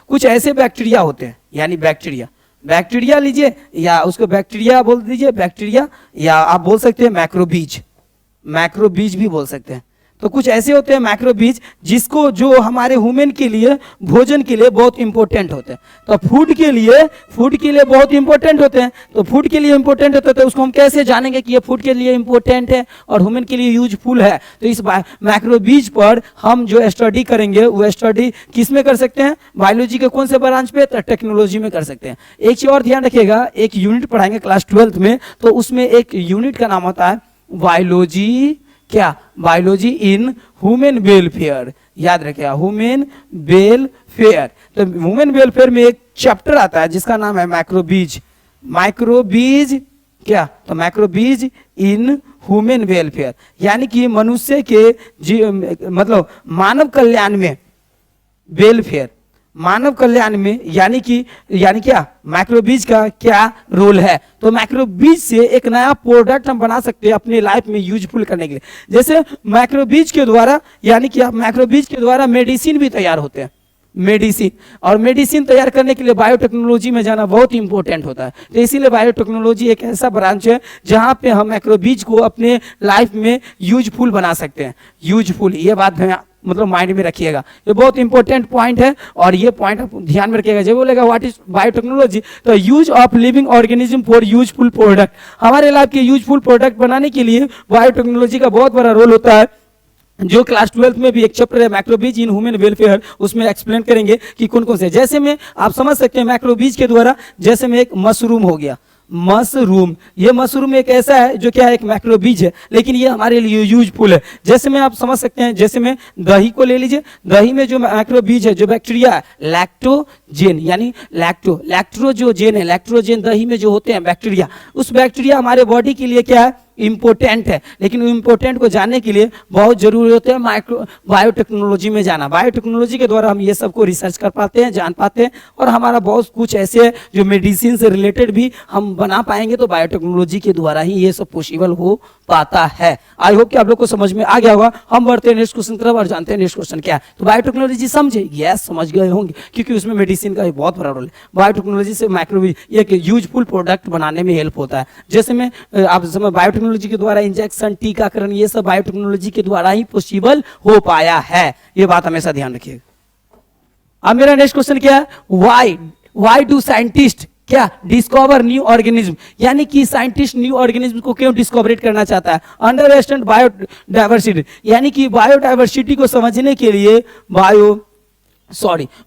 कुछ ऐसे बैक्टीरिया होते हैं, यानी बैक्टीरिया लीजिए या उसको बैक्टीरिया बोल दीजिए, बैक्टीरिया, या आप बोल सकते हैं मैक्रोबीज भी बोल सकते हैं। तो कुछ ऐसे होते हैं मैक्रोबीज जिसको जो हमारे ह्यूमन के लिए, भोजन के लिए बहुत इंपॉर्टेंट होते हैं। तो फूड के लिए बहुत इंपॉर्टेंट होते हैं। तो फूड के लिए इंपॉर्टेंट होते हैं तो उसको हम कैसे जानेंगे कि ये फूड के लिए इंपॉर्टेंट है और ह्यूमन के लिए यूजफुल है? तो इस मैक्रोबीज पर हम जो स्टडी करेंगे वो स्टडी किस में कर सकते हैं? बायोलॉजी के कौन से ब्रांच पे? तो टेक्नोलॉजी में कर सकते हैं। एक चीज और ध्यान रखिएगा, एक यूनिट पढ़ाएंगे क्लास 12th में, तो उसमें एक यूनिट का नाम होता है बायोलॉजी, क्या? Biology in human welfare. याद रखिए, ह्यूमन वेलफेयर। तो ह्यूमन वेलफेयर में एक चैप्टर आता है जिसका नाम है मैक्रोबीज। क्या? तो मैक्रोबीज इन ह्यूमन वेलफेयर, यानी कि मनुष्य के मतलब मानव कल्याण में, वेलफेयर मानव कल्याण में, यानी क्या मैक्रोबीज का क्या रोल है। तो मैक्रोबीज से एक नया प्रोडक्ट हम बना सकते हैं अपने लाइफ में यूजफुल करने के लिए। जैसे मैक्रोबीज के द्वारा, यानी कि मैक्रोबीज के द्वारा मेडिसिन भी तैयार होते हैं, और मेडिसिन तैयार करने के लिए बायोटेक्नोलॉजी में जाना बहुत इंपॉर्टेंट होता है। तो इसीलिए बायोटेक्नोलॉजी एक ऐसा ब्रांच है जहां पे हम मैक्रोबीज को अपने लाइफ में यूजफुल बना सकते हैं। यूजफुल, ये बात मतलब माइंड में रखिएगा, ये बहुत इंपॉर्टेंट पॉइंट है और ये पॉइंट आप ध्यान में रखिएगा। जब बोलेगा व्हाट इज बायोटेक्नोलॉजी, तो use of living organism for useful product, हमारे लाइफ के यूजफुल प्रोडक्ट बनाने के लिए बायोटेक्नोलॉजी का बहुत बड़ा रोल होता है। जो क्लास 12th में भी एक चैप्टर है मैक्रोबीज इन ह्यूमन वेलफेयर, उसमें एक्सप्लेन करेंगे कि कौन कौन से। जैसे में आप समझ सकते हैं मैक्रोबीज के द्वारा, जैसे में एक मशरूम हो गया, ये मशरूम एक ऐसा है जो क्या है, एक मैक्रोबीज है, लेकिन ये हमारे लिए यूजफुल है। जैसे में आप समझ सकते हैं, जैसे में दही को ले लीजिए, दही में जो मैक्रोबीज है, जो बैक्टीरिया है, लैक्टोजेन, यानी लैक्टोजेन दही में जो होते हैं बैक्टीरिया, उस बैक्टीरिया हमारे बॉडी के लिए क्या है, इंपॉर्टेंट है। लेकिन इंपॉर्टेंट को जानने के लिए बहुत जरूरी होते हैं बायोटेक्नोलॉजी में जाना। बायोटेक्नोलॉजी के द्वारा हम ये सबको रिसर्च कर पाते हैं, जान पाते हैं, और हमारा बहुत कुछ ऐसे है जो मेडिसिन से रिलेटेड भी हम बना पाएंगे। तो बायोटेक्नोलॉजी के द्वारा ही ये सब पॉसिबल हो पाता है। आई होप कि आप लोग को समझ में आ गया होगा। हम बढ़ते हैं नेक्स्ट क्वेश्चन तरफ और जानते हैं नेक्स्ट क्वेश्चन क्या है। तो बायोटेक्नोलॉजी समझे? यस, समझ गए होंगे, क्योंकि उसमें मेडिसिन का बहुत बड़ा रोल है। बायोटेक्नोलॉजी से माइक्रोबीज एक यूजफुल प्रोडक्ट बनाने में हेल्प होता है। जैसे में आप बायोटेक्नोलॉजी के द्वारा इंजेक्शन, टीकाकरण, ये सब बायोटेक्नोलॉजी के द्वारा ही पॉसिबल हो पाया है। ये बात हमेशा ध्यान रखिएगा। अब मेरा नेक्स्ट क्वेश्चन क्या है, व्हाई डू साइंटिस्ट क्या डिस्कवर न्यू ऑर्गेनिज्म, यानी कि साइंटिस्ट न्यू ऑर्गेनिज्म को क्यों डिस्कवरेट करना चाहता है। अंडरस्टैंड बायोडाइवर्सिटी, यानी कि बायोडाइवर्सिटी को समझने के लिए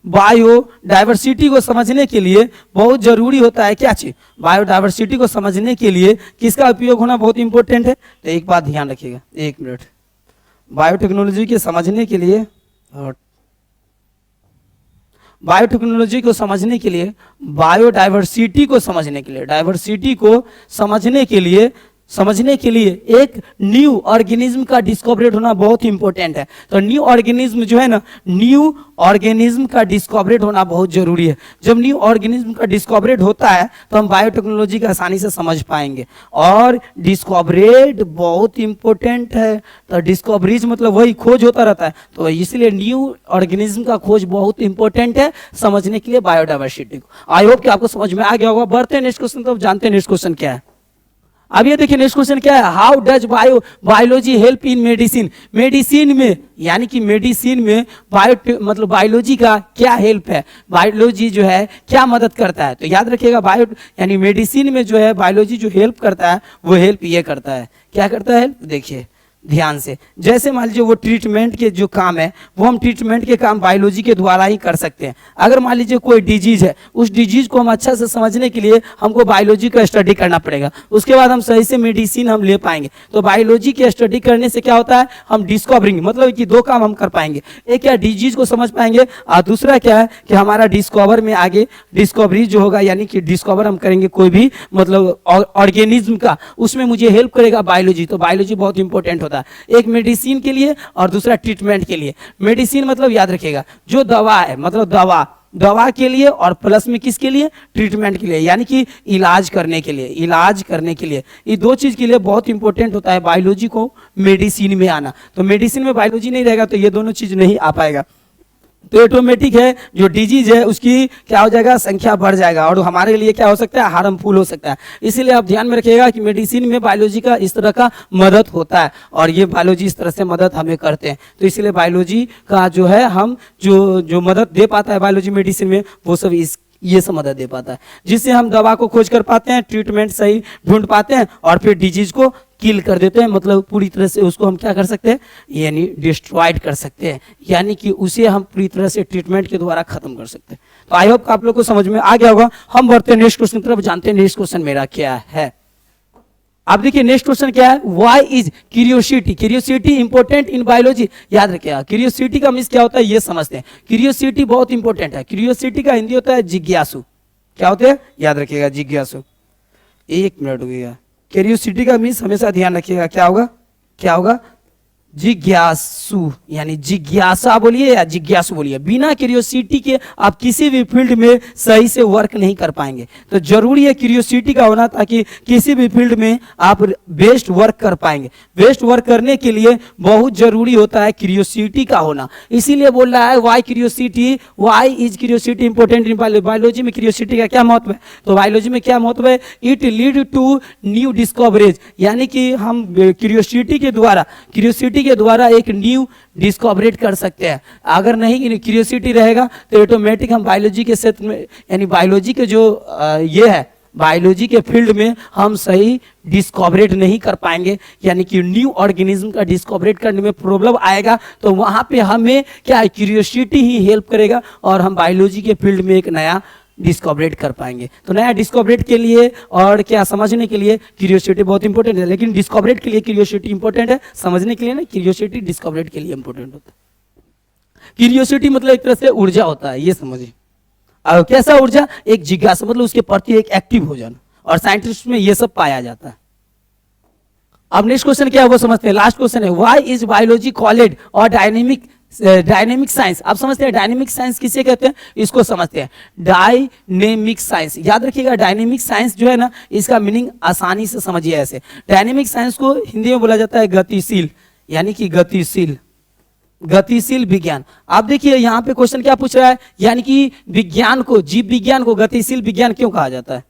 बायोडाइवर्सिटी को समझने के लिए बहुत जरूरी होता है क्या चीज, बायोडाइवर्सिटी को समझने के लिए किसका उपयोग होना बहुत इंपॉर्टेंट है। तो एक बात ध्यान रखिएगा, एक मिनट, बायोटेक्नोलॉजी के समझने के लिए और बायोटेक्नोलॉजी को समझने के लिए, बायोडाइवर्सिटी को समझने के लिए, डाइवर्सिटी को समझने के लिए एक न्यू ऑर्गेनिज्म का डिस्कवरेट होना बहुत इंपॉर्टेंट है। तो न्यू ऑर्गेनिज्म जो है ना, न्यू ऑर्गेनिज्म का डिस्कवरेट होना बहुत जरूरी है। जब न्यू ऑर्गेनिज्म का डिस्कवरेट होता है तो हम बायोटेक्नोलॉजी का आसानी से समझ पाएंगे। और डिस्कवरेट बहुत इंपॉर्टेंट है। तो डिस्कवरीज मतलब वही खोज होता रहता है, तो इसलिए न्यू ऑर्गेनिज्म का खोज बहुत इंपॉर्टेंट है समझने के लिए बायोडाइवर्सिटी को। आई होप कि आपको समझ में आ गया होगा। बढ़ते हैं नेक्स्ट क्वेश्चन, तो जानते हैं नेक्स्ट क्वेश्चन क्या है। अब ये देखिए नेक्स्ट क्वेश्चन क्या है, how does biology help in medicine. Medicine में यानी कि मेडिसिन में मतलब बायोलॉजी का क्या हेल्प है, बायोलॉजी जो है क्या मदद करता है। तो याद रखिएगा बायो यानी मेडिसिन में जो है बायोलॉजी जो हेल्प करता है वो हेल्प ये करता है, क्या करता है हेल्प, देखिए ध्यान से। जैसे मान लीजिए वो ट्रीटमेंट के जो काम है वो हम ट्रीटमेंट के काम बायोलॉजी के द्वारा ही कर सकते हैं। अगर मान लीजिए कोई डिजीज है, उस डिजीज को हम अच्छा से समझने के लिए हमको बायोलॉजी का स्टडी करना पड़ेगा, उसके बाद हम सही से मेडिसिन हम ले पाएंगे। तो बायोलॉजी की स्टडी करने से क्या होता है, हम डिस्कवरिंग मतलब कि दो काम हम कर पाएंगे, एक क्या डिजीज को समझ पाएंगे और दूसरा क्या है कि हमारा डिस्कवर में आगे डिस्कवरी जो होगा यानी कि डिस्कवर हम करेंगे कोई भी मतलब ऑर्गेनिज्म का, उसमें मुझे हेल्प करेगा बायोलॉजी। तो बायोलॉजी बहुत इंपॉर्टेंट होता है, एक मेडिसिन के लिए और दूसरा ट्रीटमेंट के लिए। मेडिसिन मतलब याद रखिएगा जो दवा है, मतलब दवा के लिए और प्लस में किसके लिए, ट्रीटमेंट के लिए, यानी कि इलाज करने के लिए। ये दो चीज के लिए बहुत इंपॉर्टेंट होता है बायोलॉजी को मेडिसिन में आना। तो मेडिसिन में बायोलॉजी नहीं रहेगा तो ये दोनों चीज नहीं आ पाएगा। तो ऑटोमेटिक है जो डिजीज है उसकी क्या हो जाएगा, संख्या बढ़ जाएगा और हमारे लिए क्या हो सकता है, हार्मफुल हो सकता है। इसीलिए आप ध्यान में रखिएगा कि मेडिसिन में बायोलॉजी का इस तरह का मदद होता है और ये बायोलॉजी इस तरह से मदद हमें करते हैं। तो इसीलिए बायोलॉजी का जो है हम जो मदद दे पाता है बायोलॉजी मेडिसिन में वो सब ये सब मदद दे पाता है, जिससे हम दवा को खोज कर पाते हैं, ट्रीटमेंट सही ढूंढ पाते हैं और फिर डिजीज को किल कर देते हैं, मतलब पूरी तरह से उसको हम क्या कर सकते हैं, यानी डिस्ट्रॉयड कर सकते हैं, यानी कि उसे हम पूरी तरह से ट्रीटमेंट के द्वारा खत्म कर सकते हैं। तो आई होप आप लोग को समझ में आ गया होगा। हम बढ़ते हैं नेक्स्ट क्वेश्चन की तरफ, जानते हैं नेक्स्ट क्वेश्चन मेरा क्या है। अब देखिए नेक्स्ट क्वेश्चन क्या है, why is curiosity important in biology. याद रखिएगा क्यूरियोसिटी का मीन्स क्या होता है ये समझते हैं। क्यूरियोसिटी बहुत इंपॉर्टेंट है। क्यूरियोसिटी का हिंदी होता है जिज्ञासु। क्या होते हैं, याद रखिएगा जिज्ञासु। एक मिनट हो गया। क्यूरियोसिटी का मीन्स हमेशा ध्यान रखिएगा क्या होगा, जिज्ञासु, यानी जिज्ञासा बोलिए या जिज्ञासु बोलिए। बिना क्यूरियोसिटी के आप किसी भी फील्ड में सही से वर्क नहीं कर पाएंगे। तो जरूरी है क्यूरियोसिटी का होना ताकि किसी भी फील्ड में आप बेस्ट वर्क कर पाएंगे। बेस्ट वर्क करने के लिए बहुत जरूरी होता है क्यूरियोसिटी का होना। इसीलिए बोल रहा है why is curiosity important in biology में क्यूरियोसिटी का क्या महत्व है। तो बायोलॉजी में क्या महत्व है, it lead to new discoveries, यानी कि हम क्यूरियोसिटी के द्वारा एक न्यू डिस्कवरेट कर सकते हैं। अगर नहीं क्यूरियोसिटी रहेगा तो ऑटोमेटिक हम बायोलॉजी के क्षेत्र में यानी बायोलॉजी के जो ये है बायोलॉजी के फील्ड में हम सही डिस्कवरेट नहीं कर पाएंगे, यानी कि न्यू ऑर्गेनिज्म का डिस्कवरेट करने में प्रॉब्लम आएगा। तो वहां पे हमें क्या क्यूरियोसिटी ही हेल्प करेगा और हम बायोलॉजी के फील्ड में एक नया डिस्कवरेट कर पाएंगे। तो नया डिस्कवरेट के लिए और क्या समझने के लिए क्यूरियोसिटी बहुत इंपॉर्टेंट है, लेकिन डिस्कवरेट के लिए क्यूरियोसिटी इंपॉर्टेंट है, समझने के लिए ना क्यूरियोसिटी डिस्कवरेट के लिए इंपॉर्टेंट होता है। क्यूरियोसिटी मतलब एक तरह से ऊर्जा होता है, ये समझिए। और कैसा ऊर्जा, एक जिज्ञासा मतलब उसके प्रति एक एक्टिव हो जाना, और साइंटिस्ट में ये सब पाया जाता है। अब नेक्स्ट क्वेश्चन क्या है वो समझते हैं। लास्ट क्वेश्चन है, व्हाई इज बायोलॉजी कॉल्ड और डायनेमिक साइंस। आप समझते हैं डायनेमिक साइंस किसे कहते हैं, इसको समझते हैं डायनेमिक साइंस। याद रखिएगा डायनेमिक साइंस जो है ना, इसका मीनिंग आसानी से समझिए ऐसे। डायनेमिक साइंस को हिंदी में बोला जाता है गतिशील, यानी कि गतिशील विज्ञान। आप देखिए यहाँ पे क्वेश्चन क्या पूछ रहा है, यानी कि विज्ञान को, जीव विज्ञान को गतिशील विज्ञान क्यों कहा जाता है,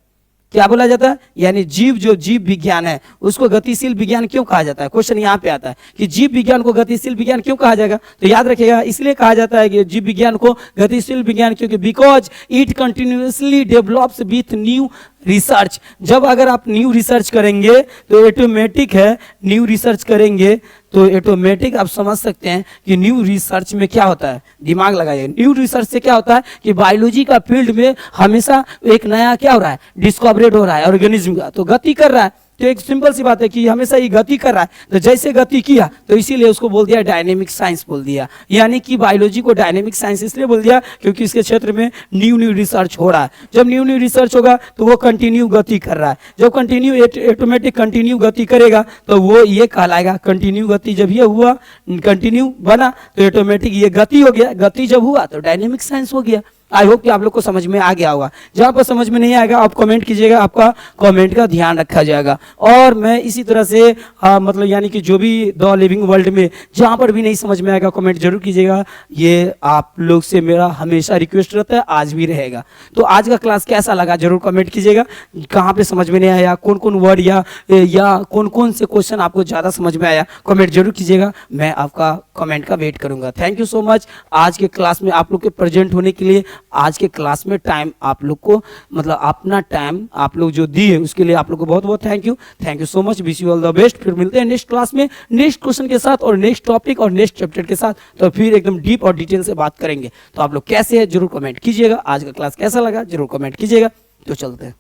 क्या बोला जाता है, यानी जीव विज्ञान है उसको गतिशील विज्ञान क्यों कहा जाता है। क्वेश्चन यहाँ पे आता है कि जीव विज्ञान को गतिशील विज्ञान क्यों कहा जाएगा। तो याद रखिएगा इसलिए कहा जाता है कि जीव विज्ञान को गतिशील विज्ञान क्योंकि because it continuously develops with new research. जब अगर आप न्यू रिसर्च करेंगे तो ऑटोमेटिक है, न्यू रिसर्च करेंगे तो ऑटोमेटिक आप समझ सकते हैं कि न्यू रिसर्च में क्या होता है, दिमाग लगाइए। न्यू रिसर्च से क्या होता है कि बायोलॉजी का फील्ड में हमेशा एक नया क्या हो रहा है, डिस्कवरेट हो रहा है ऑर्गेनिज्म का, तो गति कर रहा है। तो एक सिंपल सी बात है कि हमेशा ये गति कर रहा है, तो जैसे गति किया तो इसीलिए उसको बोल दिया डायनेमिक साइंस बोल दिया। यानी कि बायोलॉजी को डायनेमिक साइंस इसलिए बोल दिया क्योंकि इसके क्षेत्र में न्यू रिसर्च हो रहा है। जब न्यू रिसर्च होगा तो वो कंटिन्यू गति कर रहा है। जब कंटिन्यू ऑटोमेटिक कंटिन्यू गति करेगा तो वो ये कहलाएगा कंटिन्यू गति। जब ये हुआ कंटिन्यू बना तो ऑटोमेटिक ये गति हो गया, गति जब हुआ तो डायनेमिक साइंस हो गया। आई होप कि आप लोग को समझ में आ गया होगा। जहाँ पर समझ में नहीं आएगा आप कमेंट कीजिएगा, आपका कमेंट का ध्यान रखा जाएगा। और मैं इसी तरह से मतलब यानी कि जो भी द लिविंग वर्ल्ड में जहाँ पर भी नहीं समझ में आएगा कमेंट जरूर कीजिएगा। ये आप लोग से मेरा हमेशा रिक्वेस्ट रहता है, आज भी रहेगा। तो आज का क्लास कैसा लगा जरूर कमेंट कीजिएगा। कहाँ पे समझ में नहीं आया, कौन कौन वर्ड या कौन कौन से क्वेश्चन आपको ज़्यादा समझ में आया, कमेंट जरूर कीजिएगा। मैं आपका कमेंट का वेट करूंगा। थैंक यू सो मच आज के क्लास में आप लोग के प्रेजेंट होने के लिए। आज के क्लास में टाइम आप लोग को मतलब अपना टाइम आप लोग जो दिए उसके लिए आप लोग को बहुत बहुत thank you so much. Wish you all the best. फिर मिलते हैं नेक्स्ट क्लास में नेक्स्ट क्वेश्चन के साथ और नेक्स्ट टॉपिक और नेक्स्ट चैप्टर के साथ। तो फिर एकदम डीप और डिटेल से बात करेंगे। तो आप लोग कैसे हैं जरूर कमेंट कीजिएगा। आज का क्लास कैसा लगा जरूर कमेंट कीजिएगा। तो चलते हैं।